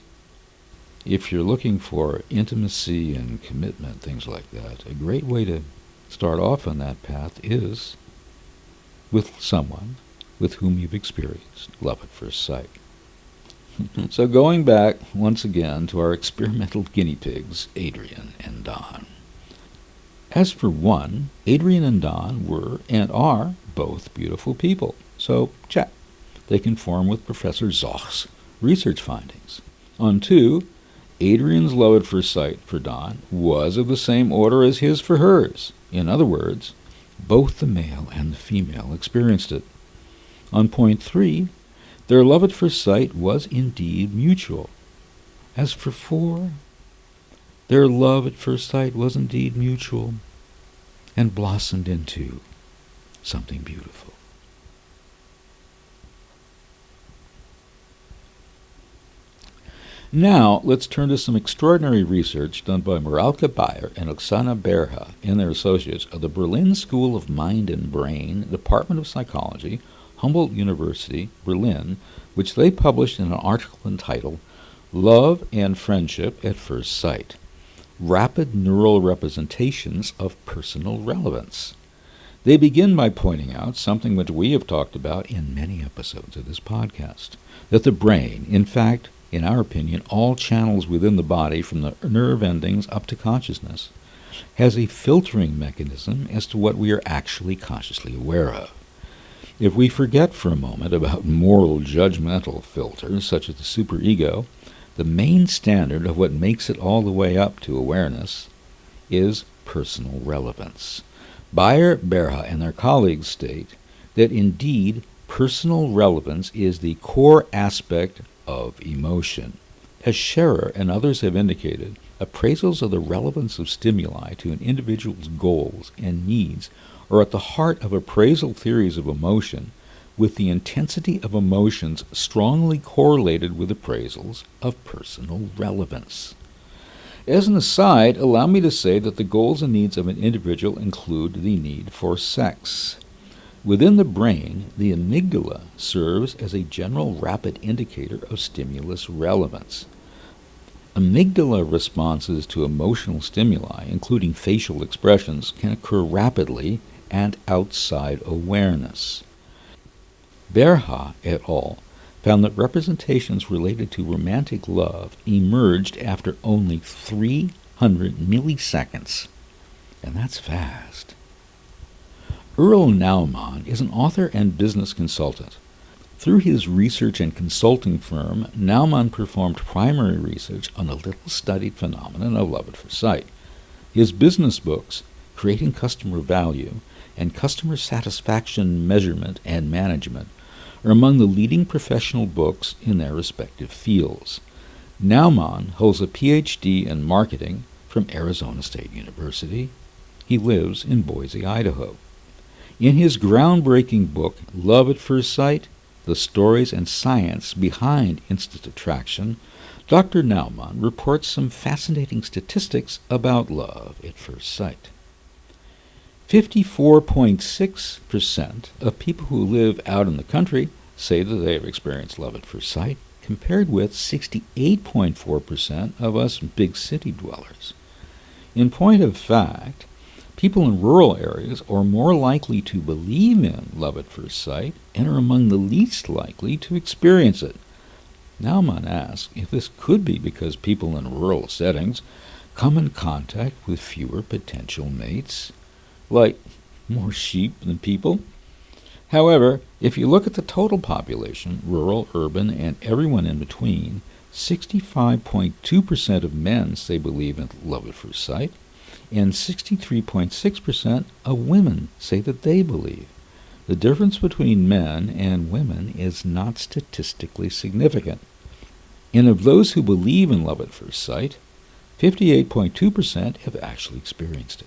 if you're looking for intimacy and commitment, things like that, a great way to start off on that path is with someone with whom you've experienced love at first sight. So going back once again to our experimental guinea pigs, Adrienne and Don. As for one, Adrienne and Don were and are both beautiful people, so check. They conform with Professor Zoch's research findings. On 2, Adrienne's love at first sight for Don was of the same order as his for hers. In other words, both the male and the female experienced it. On point 3, their love at first sight was indeed mutual. As for 4, their love at first sight was indeed mutual and blossomed into something beautiful. Now, let's turn to some extraordinary research done by Mareike Beyer and Oksana Berha and their associates of the Berlin School of Mind and Brain, Department of Psychology, Humboldt University, Berlin, which they published in an article entitled Love and Friendship at First Sight, Rapid Neural Representations of Personal Relevance. They begin by pointing out something which we have talked about in many episodes of this podcast, that the brain, in fact, in our opinion, all channels within the body from the nerve endings up to consciousness, has a filtering mechanism as to what we are actually consciously aware of. If we forget for a moment about moral judgmental filters such as the superego, the main standard of what makes it all the way up to awareness is personal relevance. Beyer, Berha, and their colleagues state that indeed personal relevance is the core aspect of emotion. As Scherer and others have indicated, appraisals of the relevance of stimuli to an individual's goals and needs are at the heart of appraisal theories of emotion, with the intensity of emotions strongly correlated with appraisals of personal relevance. As an aside, allow me to say that the goals and needs of an individual include the need for sex. Within the brain, the amygdala serves as a general rapid indicator of stimulus relevance. Amygdala responses to emotional stimuli, including facial expressions, can occur rapidly and outside awareness. Berha et al. Found that representations related to romantic love emerged after only 300 milliseconds, and that's fast. Earl Naumann is an author and business consultant. Through his research and consulting firm, Naumann performed primary research on the little-studied phenomenon of love at first sight. His business books, Creating Customer Value and Customer Satisfaction Measurement and Management, are among the leading professional books in their respective fields. Naumann holds a Ph.D. in marketing from Arizona State University. He lives in Boise, Idaho. In his groundbreaking book, Love at First Sight, The Stories and Science Behind Instant Attraction, Dr. Naumann reports some fascinating statistics about love at first sight. 54.6% of people who live out in the country say that they have experienced love at first sight, compared with 68.4% of us big city dwellers. In point of fact, people in rural areas are more likely to believe in love at first sight and are among the least likely to experience it. Naumann asks if this could be because people in rural settings come in contact with fewer potential mates, like more sheep than people. However, if you look at the total population, rural, urban, and everyone in between, 65.2% of men say believe in love at first sight, and 63.6% of women say that they believe. The difference between men and women is not statistically significant. And of those who believe in love at first sight, 58.2% have actually experienced it.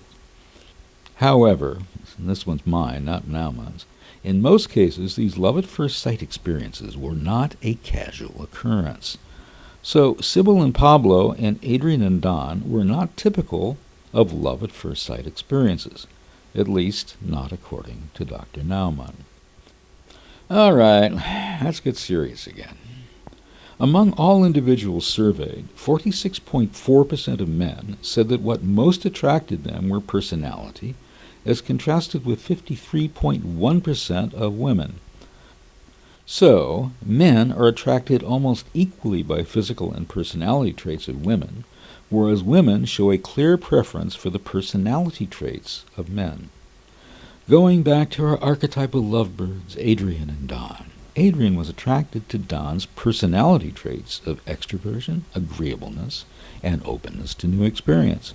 However, and this one's mine, not Naumann's, in most cases these love at first sight experiences were not a casual occurrence. So Sybil and Pablo and Adrian and Don were not typical of love at first sight experiences, at least not according to Dr. Naumann. All right, let's get serious again. Among all individuals surveyed, 46.4% of men said that what most attracted them were personality, as contrasted with 53.1% of women. So, men are attracted almost equally by physical and personality traits of women, whereas women show a clear preference for the personality traits of men. Going back to our archetypal lovebirds, Adrian and Don. Adrian was attracted to Don's personality traits of extroversion, agreeableness, and openness to new experience.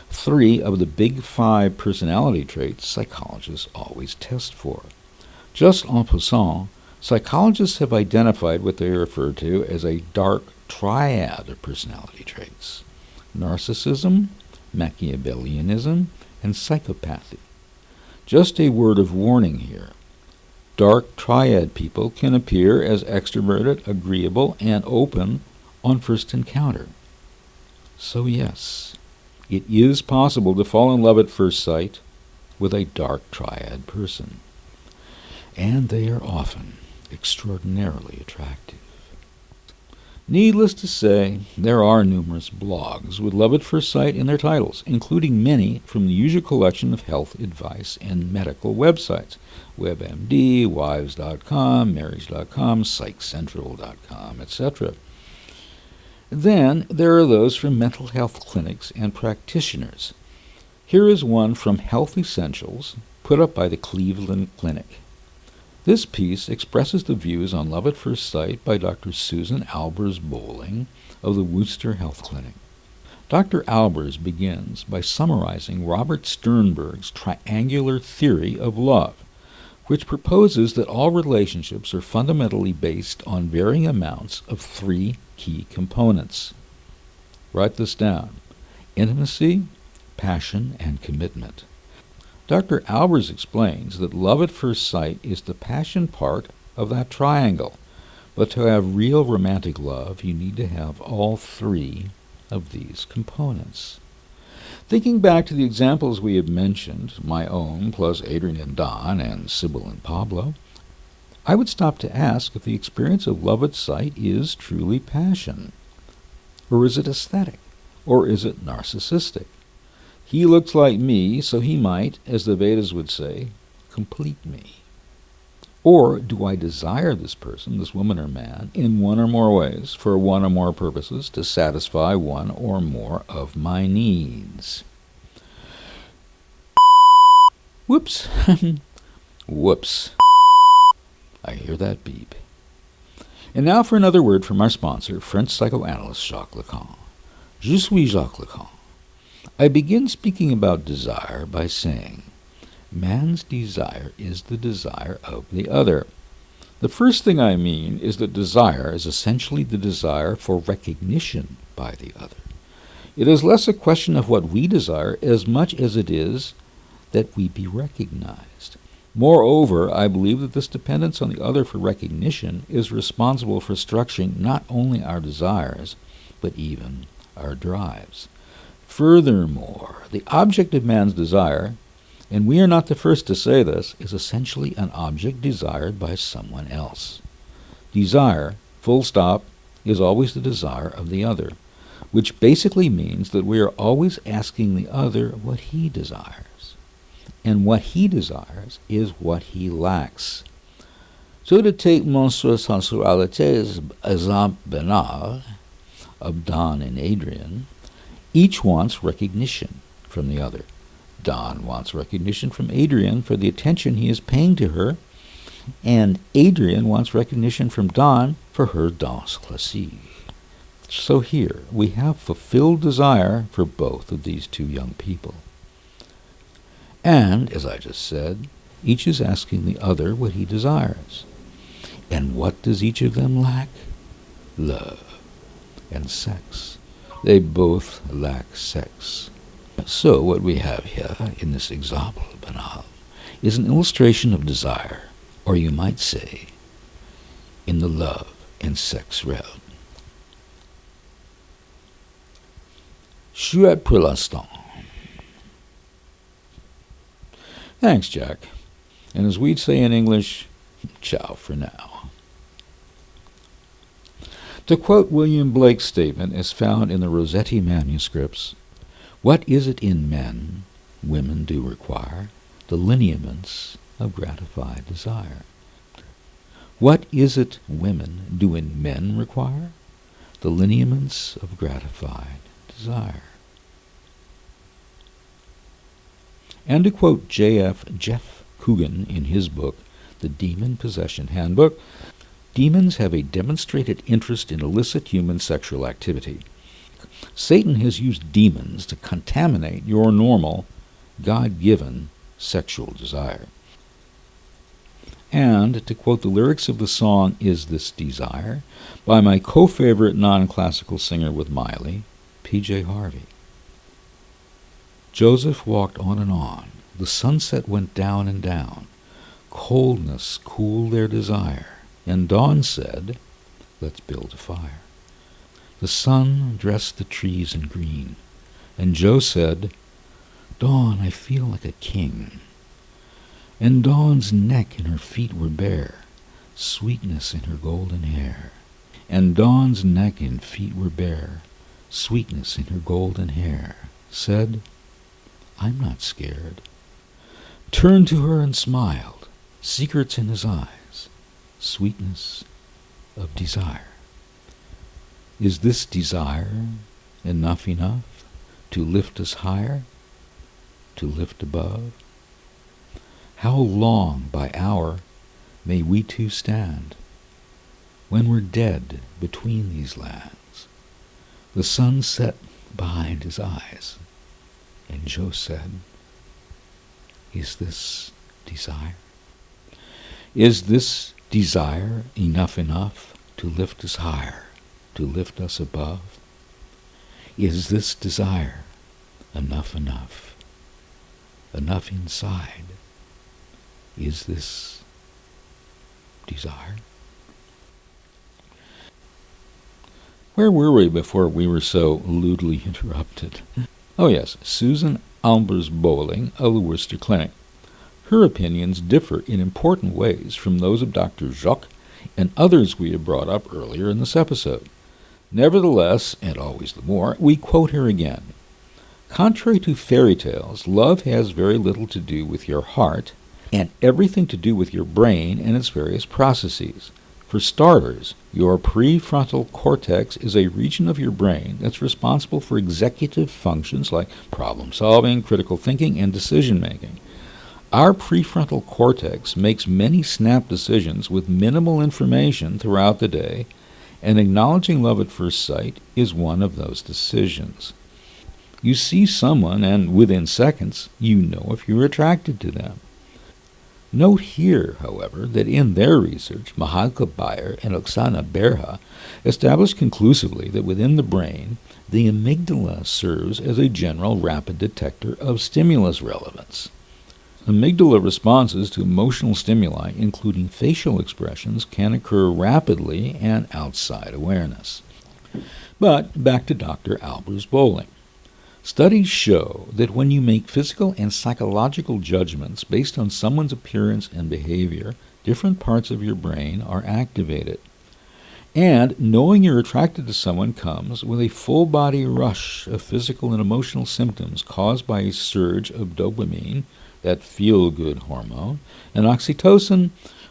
3 of the big 5 personality traits psychologists always test for. Just en passant, psychologists have identified what they refer to as a dark triad of personality traits: narcissism, Machiavellianism, and psychopathy. Just a word of warning here. Dark triad people can appear as extroverted, agreeable, and open on first encounter. So yes, it is possible to fall in love at first sight with a dark triad person, and they are often extraordinarily attractive. Needless to say, there are numerous blogs with love at first sight in their titles, including many from the usual collection of health advice and medical websites: WebMD, Wives.com, Marriage.com, PsychCentral.com, etc. Then there are those from mental health clinics and practitioners. Here is one from Health Essentials, put up by the Cleveland Clinic. This piece expresses the views on love at first sight by Dr. Susan Albers-Bowling of the Worcester Health Clinic. Dr. Albers begins by summarizing Robert Sternberg's triangular theory of love, which proposes that all relationships are fundamentally based on varying amounts of three key components. Write this down: intimacy, passion, and commitment. Dr. Albers explains that love at first sight is the passion part of that triangle, but to have real romantic love, you need to have all three of these components. Thinking back to the examples we have mentioned, my own plus Adrian and Don and Sybil and Pablo, I would stop to ask if the experience of love at sight is truly passion. Or is it aesthetic? Or is it narcissistic? He looks like me, so he might, as the Vedas would say, complete me. Or do I desire this person, this woman or man, in one or more ways, for one or more purposes, to satisfy one or more of my needs? Whoops. Whoops. I hear that beep. And now for another word from our sponsor, French psychoanalyst Jacques Lacan. Je suis Jacques Lacan. I begin speaking about desire by saying, man's desire is the desire of the other. The first thing I mean is that desire is essentially the desire for recognition by the other. It is less a question of what we desire as much as it is that we be recognized. Moreover, I believe that this dependence on the other for recognition is responsible for structuring not only our desires, but even our drives. Furthermore, the object of man's desire, and we are not the first to say this, is essentially an object desired by someone else. Desire, full stop, is always the desire of the other, which basically means that we are always asking the other what he desires. And what he desires is what he lacks. So to take Monsieur Sensualité's exemple banal of Don and Adrian, each wants recognition from the other. Don wants recognition from Adrian for the attention he is paying to her, and Adrian wants recognition from Don for her danse classique. So here we have fulfilled desire for both of these two young people. And, as I just said, each is asking the other what he desires. And what does each of them lack? Love and sex. They both lack sex. So what we have here in this example banal is an illustration of desire, or you might say, in the love and sex realm. Chouette pour l'instant. Thanks, Jack. And as we'd say in English, ciao for now. To quote William Blake's statement as found in the Rossetti manuscripts, what is it in men women do require? The lineaments of gratified desire. What is it women do in men require? The lineaments of gratified desire. And to quote Jeff Coogan in his book, The Demon Possession Handbook, demons have a demonstrated interest in illicit human sexual activity. Satan has used demons to contaminate your normal, God-given sexual desire. And, to quote the lyrics of the song Is This Desire, by my co-favorite non-classical singer with Miley, P.J. Harvey. Joseph walked on and on. The sunset went down and down. Coldness cooled their desire. And dawn said, let's build a fire. The sun dressed the trees in green, and Joe said, "Dawn, I feel like a king." And Dawn's neck and her feet were bare, sweetness in her golden hair. And Dawn's neck and feet were bare, sweetness in her golden hair, said, "I'm not scared." Turned to her and smiled, secrets in his eyes, sweetness of desire. Is this desire enough to lift us higher, to lift above? How long by hour may we two stand, when we're dead between these lands? The sun set behind his eyes, and Joe said, "Is this desire? Is this desire enough to lift us higher, to lift us above? Is this desire enough inside? Is this desire?" Where were we before we were so lewdly interrupted? Oh yes, Susan Albers-Bowling of the Worcester Clinic. Her opinions differ in important ways from those of Dr. Jacques and others we have brought up earlier in this episode. Nevertheless, and always the more, we quote her again. Contrary to fairy tales, love has very little to do with your heart and everything to do with your brain and its various processes. For starters, your prefrontal cortex is a region of your brain that's responsible for executive functions like problem-solving, critical thinking, and decision-making. Our prefrontal cortex makes many snap decisions with minimal information throughout the day, and acknowledging love at first sight is one of those decisions. You see someone, and within seconds, you know if you're attracted to them. Note here, however, that in their research, Mahalka Bayer and Oksana Berha established conclusively that within the brain, the amygdala serves as a general rapid detector of stimulus relevance. Amygdala responses to emotional stimuli, including facial expressions, can occur rapidly and outside awareness. But back to Dr. Albers-Bowling. Studies show that when you make physical and psychological judgments based on someone's appearance and behavior, different parts of your brain are activated. And knowing you're attracted to someone comes with a full-body rush of physical and emotional symptoms caused by a surge of dopamine, that feel-good hormone, and oxytocin,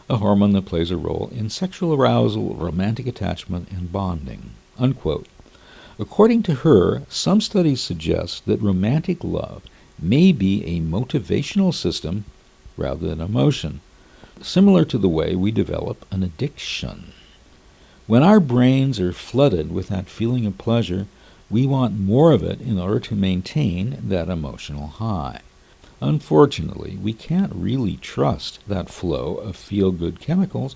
a hormone that plays a role in sexual arousal, romantic attachment, and bonding." Unquote. According to her, some studies suggest that romantic love may be a motivational system rather than emotion, similar to the way we develop an addiction. When our brains are flooded with that feeling of pleasure, we want more of it in order to maintain that emotional high. Unfortunately, we can't really trust that flow of feel-good chemicals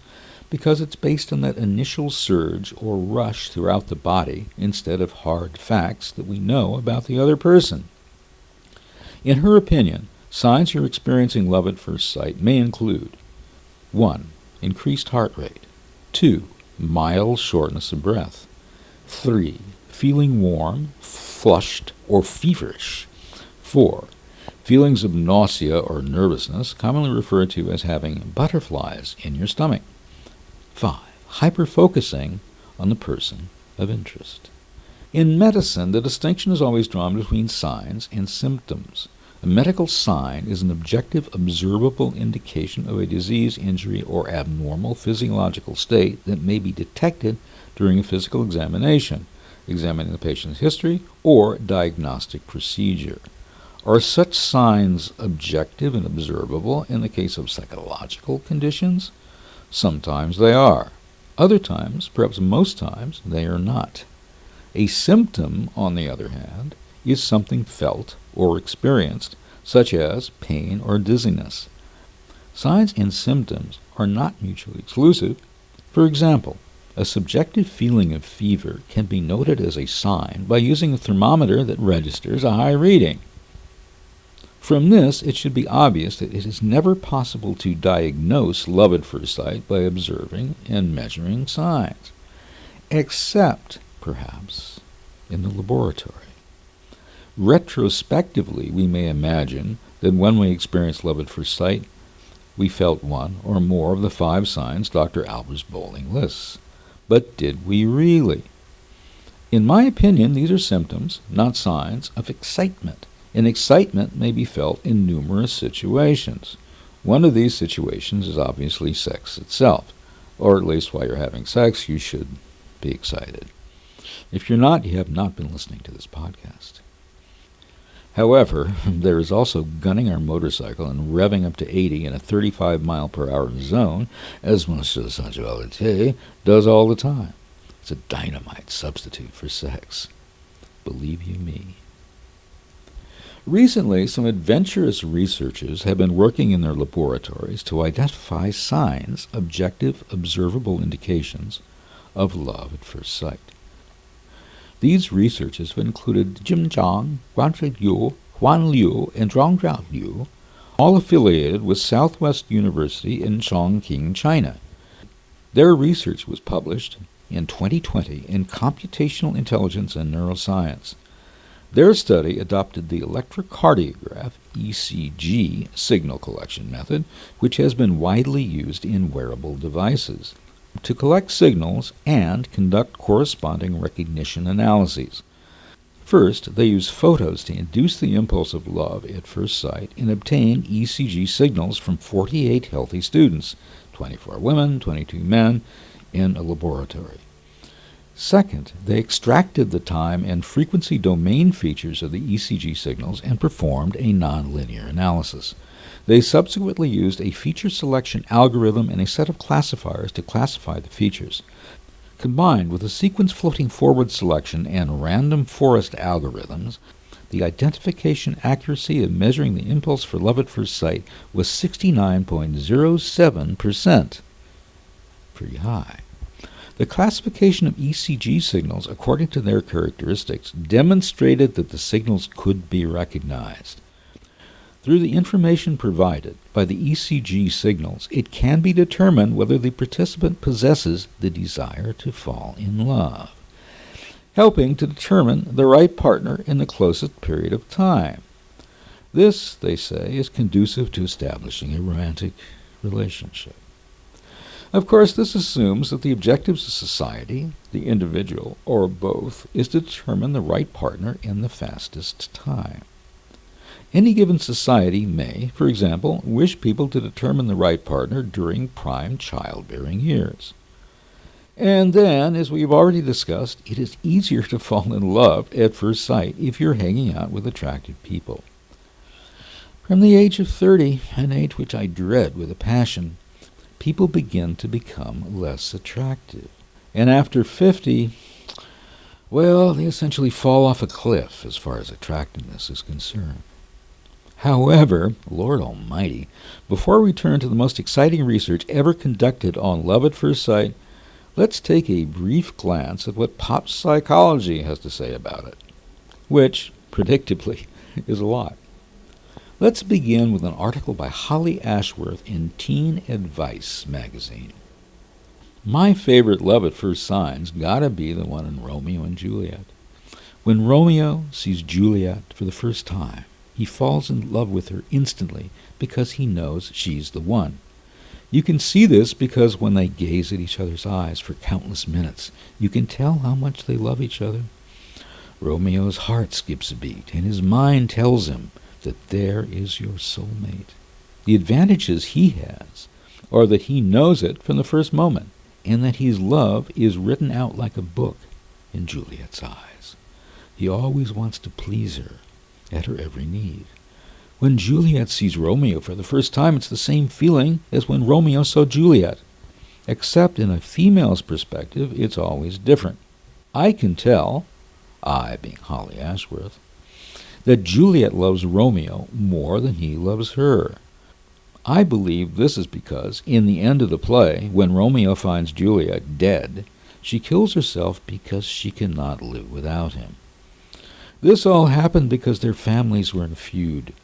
because it's based on that initial surge or rush throughout the body instead of hard facts that we know about the other person. In her opinion, signs you're experiencing love at first sight may include 1. Increased heart rate. 2. Mild shortness of breath. 3. Feeling warm, flushed, or feverish. 4. Feelings of nausea or nervousness, commonly referred to as having butterflies in your stomach. 5. Hyperfocusing on the person of interest. In medicine, the distinction is always drawn between signs and symptoms. A medical sign is an objective, observable indication of a disease, injury, or abnormal physiological state that may be detected during a physical examination, examining the patient's history, or diagnostic procedure. Are such signs objective and observable in the case of psychological conditions? Sometimes they are. Other times, perhaps most times, they are not. A symptom, on the other hand, is something felt or experienced, such as pain or dizziness. Signs and symptoms are not mutually exclusive. For example, a subjective feeling of fever can be noted as a sign by using a thermometer that registers a high reading. From this, it should be obvious that it is never possible to diagnose love at first sight by observing and measuring signs, except perhaps, in the laboratory. Retrospectively, we may imagine that when we experienced love at first sight, we felt one or more of the 5 signs Dr. Albers Bowling lists. But did we really? In my opinion, these are symptoms, not signs, of excitement, and excitement may be felt in numerous situations. One of these situations is obviously sex itself, or at least while you're having sex, you should be excited. If you're not, you have not been listening to this podcast. However, there is also gunning our motorcycle and revving up to 80 in a 35-mile-per-hour zone, as Social Psychology does all the time. It's a dynamite substitute for sex. Believe you me. Recently, some adventurous researchers have been working in their laboratories to identify signs, objective, observable indications of love at first sight. These researchers have included Jim Zhang, Guanfei Liu, Huan Liu, and Zhongzhao Liu, all affiliated with Southwest University in Chongqing, China. Their research was published in 2020 in Computational Intelligence and Neuroscience. Their study adopted the electrocardiograph, ECG, signal collection method, which has been widely used in wearable devices, to collect signals and conduct corresponding recognition analyses. First, they use photos to induce the impulse of love at first sight and obtain ECG signals from 48 healthy students, 24 women, 22 men, in a laboratory. Second, they extracted the time and frequency domain features of the ECG signals and performed a nonlinear analysis. They subsequently used a feature selection algorithm and a set of classifiers to classify the features. Combined with a sequence floating forward selection and random forest algorithms, the identification accuracy of measuring the impulse for love at first sight was 69.07%. Pretty high. The classification of ECG signals according to their characteristics demonstrated that the signals could be recognized. Through the information provided by the ECG signals, it can be determined whether the participant possesses the desire to fall in love, helping to determine the right partner in the closest period of time. This, they say, is conducive to establishing a romantic relationship. Of course, this assumes that the objectives of society, the individual, or both, is to determine the right partner in the fastest time. Any given society may, for example, wish people to determine the right partner during prime childbearing years. And then, as we've already discussed, it is easier to fall in love at first sight if you're hanging out with attractive people. From the age of 30, an age which I dread with a passion, people begin to become less attractive. And after 50, well, they essentially fall off a cliff as far as attractiveness is concerned. However, Lord Almighty, before we turn to the most exciting research ever conducted on love at first sight, let's take a brief glance at what pop psychology has to say about it, which, predictably, is a lot. Let's begin with an article by Holly Ashworth in Teen Advice magazine. My favorite love at first sign's gotta be the one in Romeo and Juliet. When Romeo sees Juliet for the first time, he falls in love with her instantly because he knows she's the one. You can see this because when they gaze at each other's eyes for countless minutes, you can tell how much they love each other. Romeo's heart skips a beat, and his mind tells him that there is your soulmate. The advantages he has are that he knows it from the first moment, and that his love is written out like a book in Juliet's eyes. He always wants to please her at her every need. When Juliet sees Romeo for the first time, it's the same feeling as when Romeo saw Juliet, except in a female's perspective, it's always different. I can tell, I being Holly Ashworth, that Juliet loves Romeo more than he loves her. I believe this is because, in the end of the play, when Romeo finds Juliet dead, she kills herself because she cannot live without him. This all happened because their families were in a feud.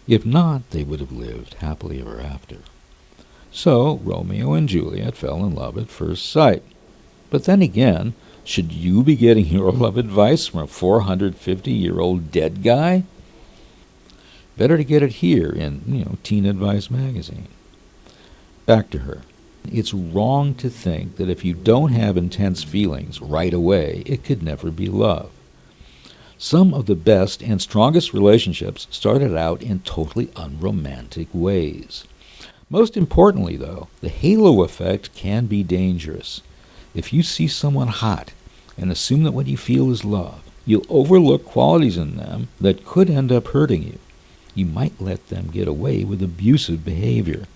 If not, they would have lived happily ever after. So, Romeo and Juliet fell in love at first sight. But then again, Should you be getting your love advice from a 450-year-old dead guy? Better to get it here in, Teen Advice magazine. Back to her. It's wrong to think that if you don't have intense feelings right away, it could never be love. Some of the best and strongest relationships started out in totally unromantic ways. Most importantly, though, the halo effect can be dangerous. If you see someone hot and assume that what you feel is love, you'll overlook qualities in them that could end up hurting you. You might let them get away with abusive behavior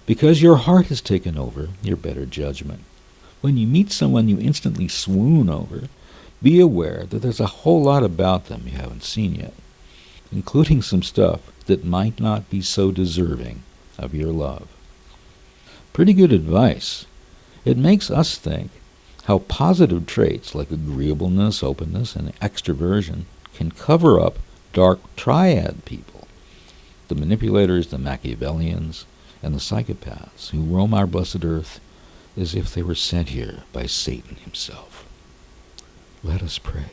because your heart has taken over your better judgment. When you meet someone you instantly swoon over, be aware that there's a whole lot about them you haven't seen yet, including some stuff that might not be so deserving of your love. Pretty good advice. It makes us think how positive traits like agreeableness, openness, and extroversion can cover up dark triad people, the manipulators, the Machiavellians, and the psychopaths who roam our blessed earth as if they were sent here by Satan himself. Let us pray.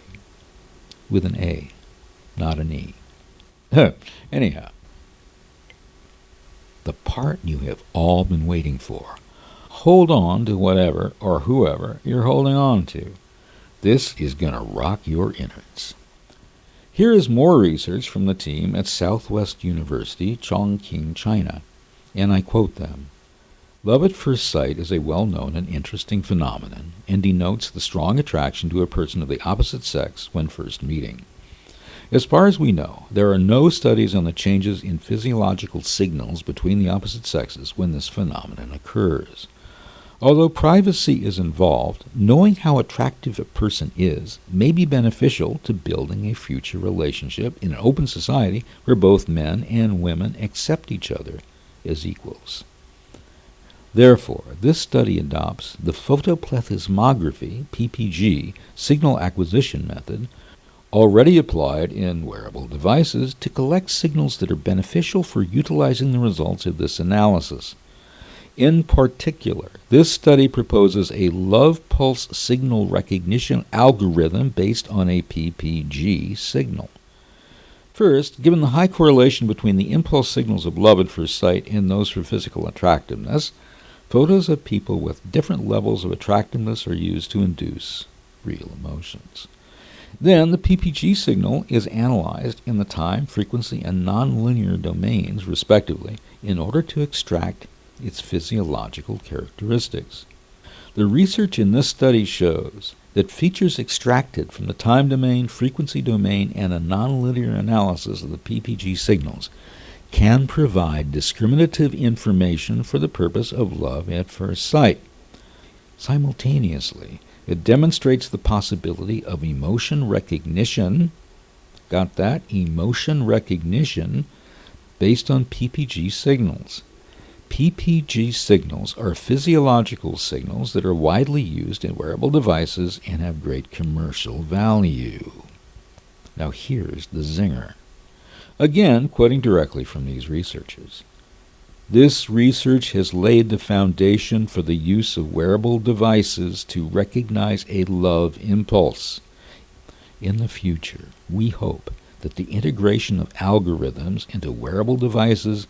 With an A, not an E. Anyhow, the part you have all been waiting for. Hold on to whatever or whoever you're holding on to. This is going to rock your innards. Here is more research from the team at Southwest University, Chongqing, China, and I quote them. Love at first sight is a well-known and interesting phenomenon and denotes the strong attraction to a person of the opposite sex when first meeting. As far as we know, there are no studies on the changes in physiological signals between the opposite sexes when this phenomenon occurs. Although privacy is involved, knowing how attractive a person is may be beneficial to building a future relationship in an open society where both men and women accept each other as equals. Therefore, this study adopts the photoplethysmography, PPG, signal acquisition method, already applied in wearable devices to collect signals that are beneficial for utilizing the results of this analysis. In particular, this study proposes a love pulse signal recognition algorithm based on a PPG signal. First, given the high correlation between the impulse signals of love at first sight and those for physical attractiveness, photos of people with different levels of attractiveness are used to induce real emotions. Then the PPG signal is analyzed in the time, frequency, and nonlinear domains, respectively, in order to extract its physiological characteristics. The research in this study shows that features extracted from the time domain, frequency domain, and a nonlinear analysis of the PPG signals can provide discriminative information for the purpose of love at first sight. Simultaneously, it demonstrates the possibility of emotion recognition, got that? Emotion recognition based on PPG signals. PPG signals are physiological signals that are widely used in wearable devices and have great commercial value. Now here's the zinger. Again, quoting directly from these researchers. This research has laid the foundation for the use of wearable devices to recognize a love impulse. In the future, we hope that the integration of algorithms into wearable devices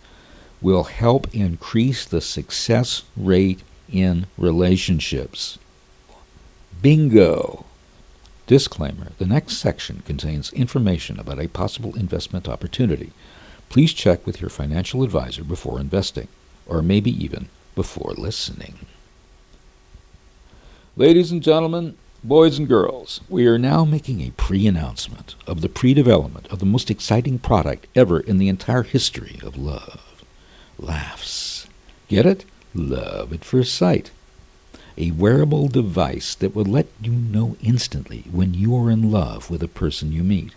will help increase the success rate in relationships. Bingo! Disclaimer: the next section contains information about a possible investment opportunity. Please check with your financial advisor before investing, or maybe even before listening. Ladies and gentlemen, boys and girls, we are now making a pre-announcement of the pre-development of the most exciting product ever in the entire history of love. Laughs. Get it? Love at first sight. A wearable device that will let you know instantly when you are in love with a person you meet,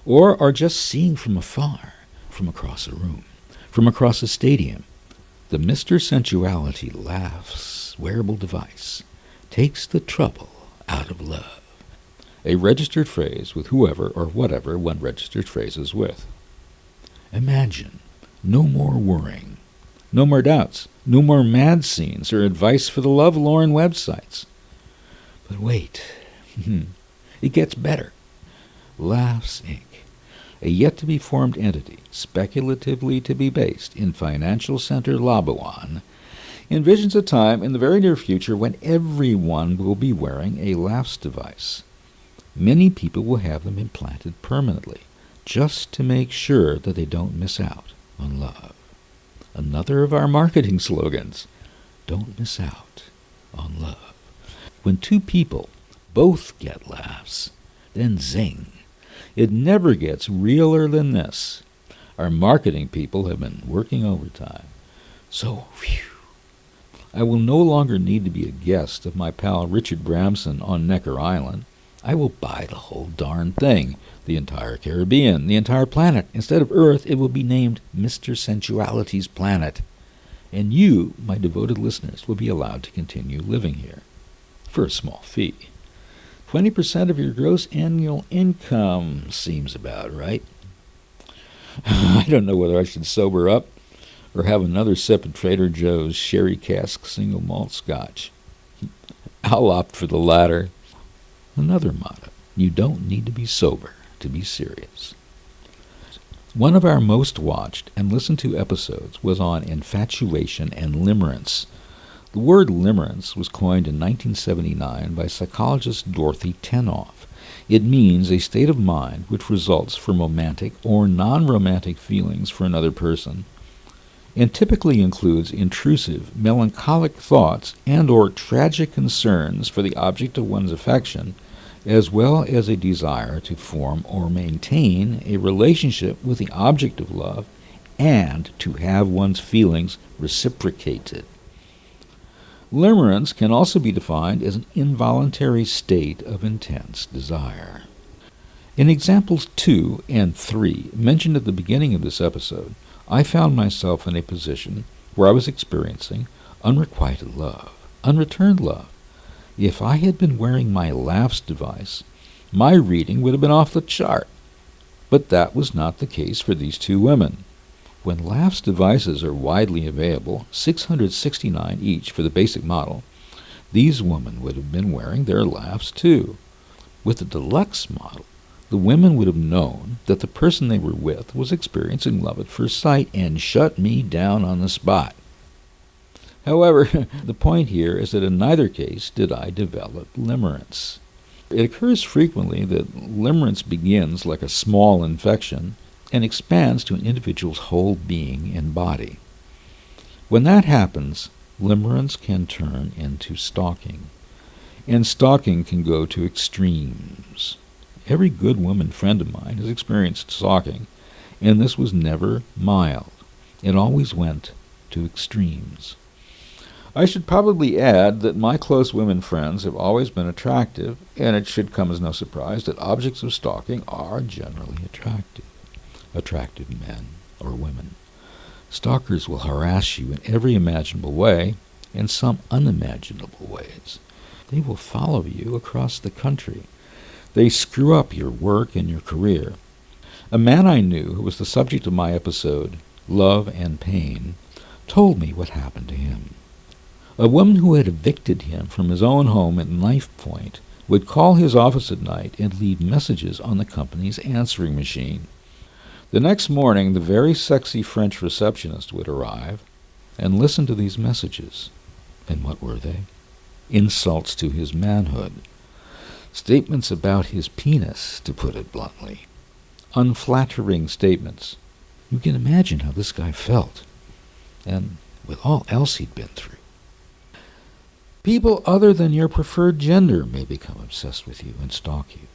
or are just seeing from afar, from across a room, from across a stadium. The Mr. Sensuality Laughs wearable device takes the trouble out of love. A registered phrase with whoever or whatever one registered phrase is with. Imagine no more worrying, no more doubts, no more mad scenes or advice for the love-lorn websites. But wait, It gets better. Laughs, Inc., a yet-to-be-formed entity, speculatively to be based in financial center Labuan, envisions a time in the very near future when everyone will be wearing a laughs device. Many people will have them implanted permanently, just to make sure that they don't miss out on love. Another of our marketing slogans, don't miss out on love. When two people both get laughs, then zing. It never gets realer than this. Our marketing people have been working overtime. So, phew, I will no longer need to be a guest of my pal Richard Bramson on Necker Island. I will buy the whole darn thing, the entire Caribbean, the entire planet. Instead of Earth, it will be named Mr. Sensuality's Planet. And you, my devoted listeners, will be allowed to continue living here for a small fee. 20% of your gross annual income seems about right. I don't know whether I should sober up or have another sip of Trader Joe's sherry cask single malt scotch. I'll opt for the latter. Another motto, you don't need to be sober to be serious. One of our most watched and listened to episodes was on infatuation and limerence. The word limerence was coined in 1979 by psychologist Dorothy Tenoff. It means a state of mind which results from romantic or non-romantic feelings for another person, and typically includes intrusive, melancholic thoughts and or tragic concerns for the object of one's affection, as well as a desire to form or maintain a relationship with the object of love and to have one's feelings reciprocated. Limerence can also be defined as an involuntary state of intense desire. In examples 2 and 3, mentioned at the beginning of this episode, I found myself in a position where I was experiencing unrequited love, unreturned love. If I had been wearing my laughs device, my reading would have been off the chart. But that was not the case for these two women. When laughs devices are widely available, $669 each for the basic model, these women would have been wearing their laughs too. With the deluxe model, the women would have known that the person they were with was experiencing love at first sight and shut me down on the spot. However, the point here is that in neither case did I develop limerence. It occurs frequently that limerence begins like a small infection and expands to an individual's whole being and body. When that happens, limerence can turn into stalking, and stalking can go to extremes. Every good woman friend of mine has experienced stalking, and this was never mild. It always went to extremes. I should probably add that my close women friends have always been attractive, and it should come as no surprise that objects of stalking are generally attractive. Attractive men or women. Stalkers will harass you in every imaginable way and some unimaginable ways. They will follow you across the country. They screw up your work and your career. A man I knew who was the subject of my episode, Love and Pain, told me what happened to him. A woman who had evicted him from his own home at knife point would call his office at night and leave messages on the company's answering machine. The next morning, the very sexy French receptionist would arrive and listen to these messages. And what were they? Insults to his manhood. Statements about his penis, to put it bluntly. Unflattering statements. You can imagine how this guy felt, and with all else he'd been through. People other than your preferred gender may become obsessed with you and stalk you.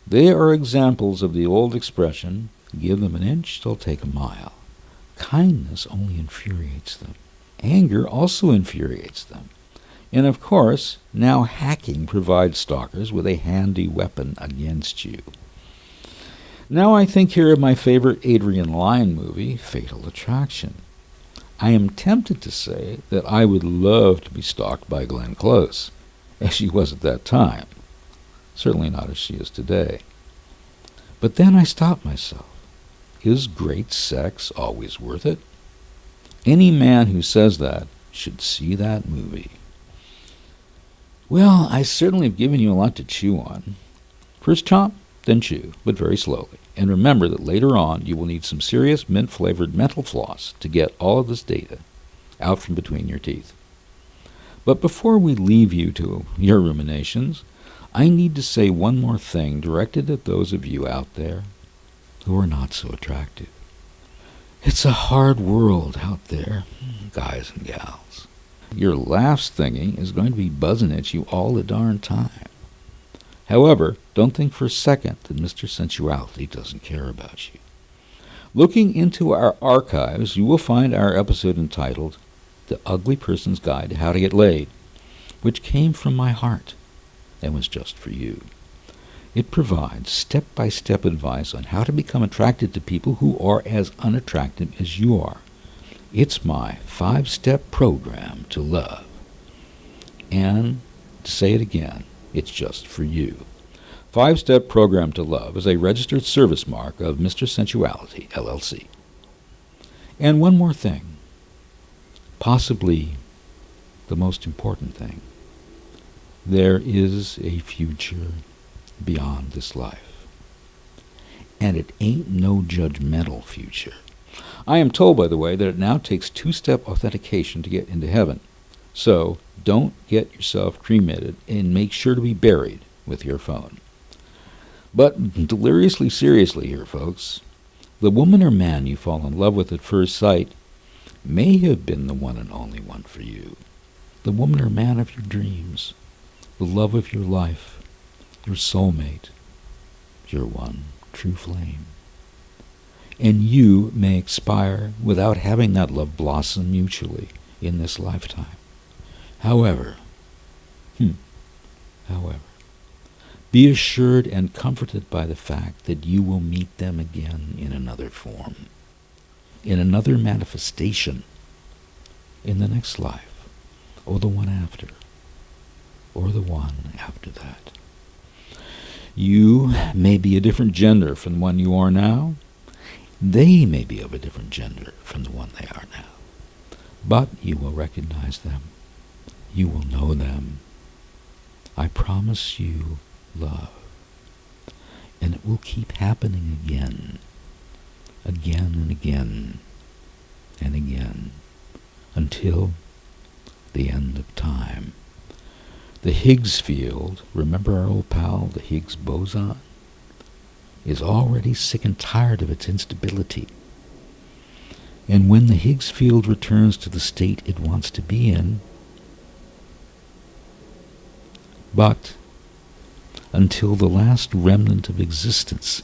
They are examples of the old expression, give them an inch, they'll take a mile. Kindness only infuriates them. Anger also infuriates them. And of course, now hacking provides stalkers with a handy weapon against you. Now I think here of my favorite Adrian Lyne movie, Fatal Attraction. I am tempted to say that I would love to be stalked by Glenn Close, as she was at that time. Certainly not as she is today. But then I stopped myself. Is great sex always worth it? Any man who says that should see that movie. Well, I certainly have given you a lot to chew on. First chomp, then chew, but very slowly. And remember that later on you will need some serious mint-flavored mental floss to get all of this data out from between your teeth. But before we leave you to your ruminations, I need to say one more thing directed at those of you out there who are not so attractive. It's a hard world out there, guys and gals. Your laughs thingy is going to be buzzing at you all the darn time. However, don't think for a second that Mr. Sensuality doesn't care about you. Looking into our archives, you will find our episode entitled The Ugly Person's Guide to How to Get Laid, which came from my heart and was just for you. It provides step-by-step advice on how to become attracted to people who are as unattractive as you are. It's my 5-step program to love. And to say it again, it's just for you. 5-step program to love is a registered service mark of Mr. Sensuality, LLC. And one more thing, possibly the most important thing. There is a future beyond this life. And it ain't no judgmental future. I am told, by the way, that it now takes 2-step authentication to get into heaven. So don't get yourself cremated and make sure to be buried with your phone. But deliriously seriously here, folks, the woman or man you fall in love with at first sight may have been the one and only one for you. The woman or man of your dreams, the love of your life, your soulmate, your one true flame. And you may expire without having that love blossom mutually in this lifetime. However, be assured and comforted by the fact that you will meet them again in another form, in another manifestation, in the next life, or the one after, or the one after that. You may be a different gender from the one you are now. They may be of a different gender from the one they are now. But you will recognize them. You will know them. I promise you love. And it will keep happening again and again and again, until the end of time. The Higgs field, remember our old pal, the Higgs boson, is already sick and tired of its instability. And when the Higgs field returns to the state it wants to be in, but until the last remnant of existence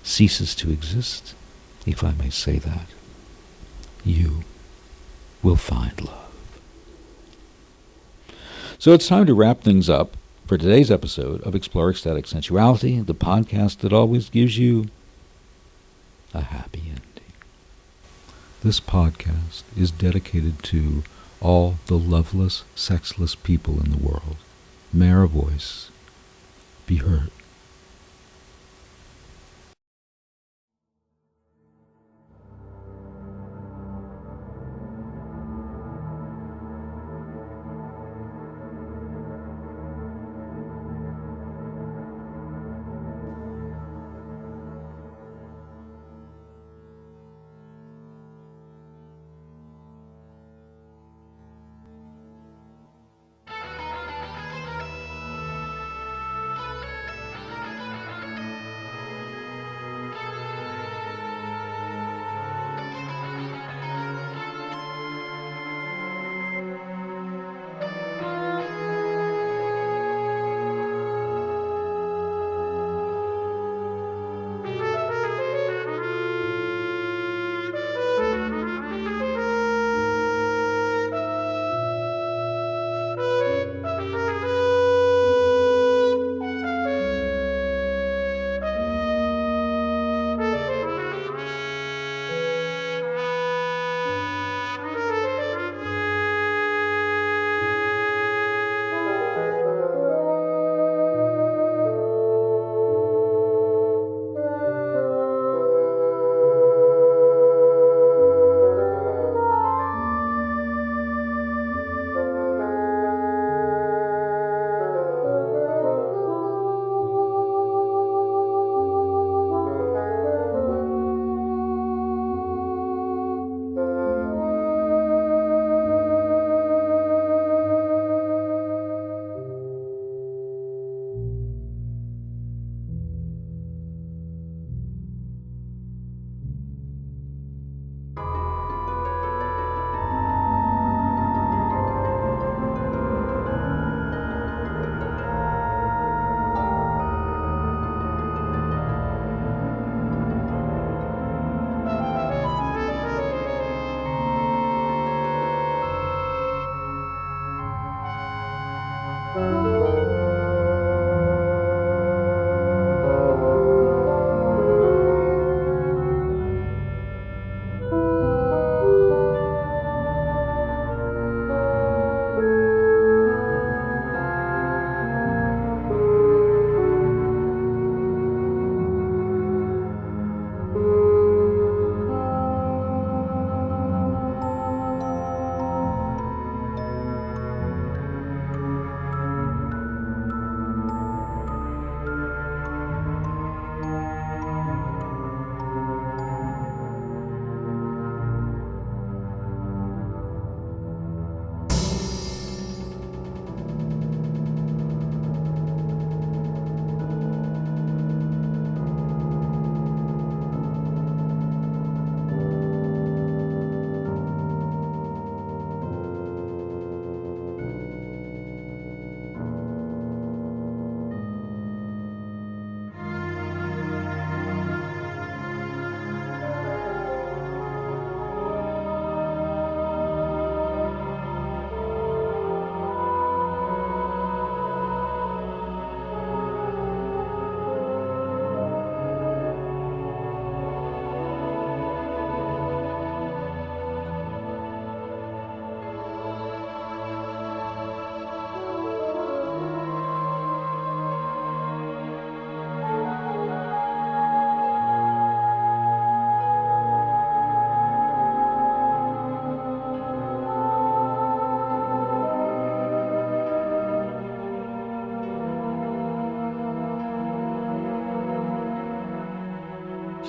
ceases to exist, if I may say that, you will find love. So it's time to wrap things up for today's episode of Explore Ecstatic Sensuality, the podcast that always gives you a happy ending. This podcast is dedicated to all the loveless, sexless people in the world. May our voice be heard.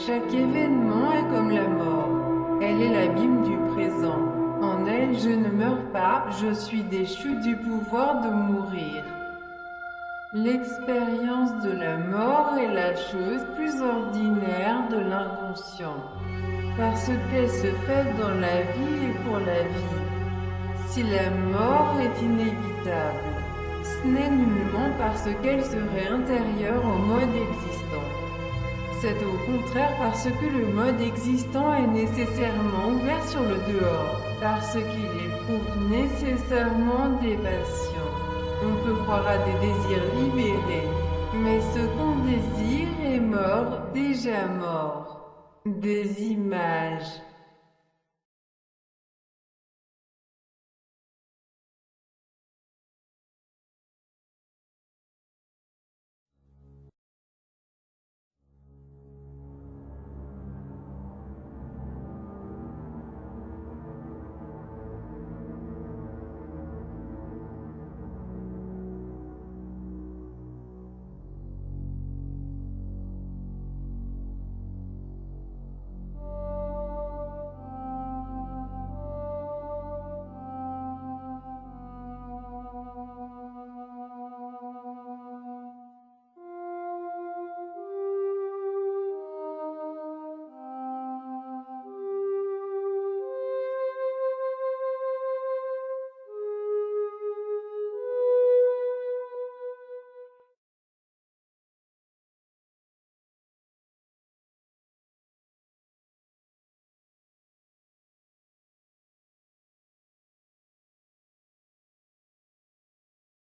Chaque événement est comme la mort. Elle est l'abîme du présent. En elle, je ne meurs pas, je suis déchu du pouvoir de mourir. L'expérience de la mort est la chose plus ordinaire de l'inconscient, parce qu'elle se fait dans la vie et pour la vie. Si la mort est inévitable, ce n'est nullement parce qu'elle serait intérieure au mode existant. C'est au contraire parce que le mode existant est nécessairement ouvert sur le dehors, parce qu'il éprouve nécessairement des passions. On peut croire à des désirs libérés, mais ce qu'on désire est mort, déjà mort. Des images,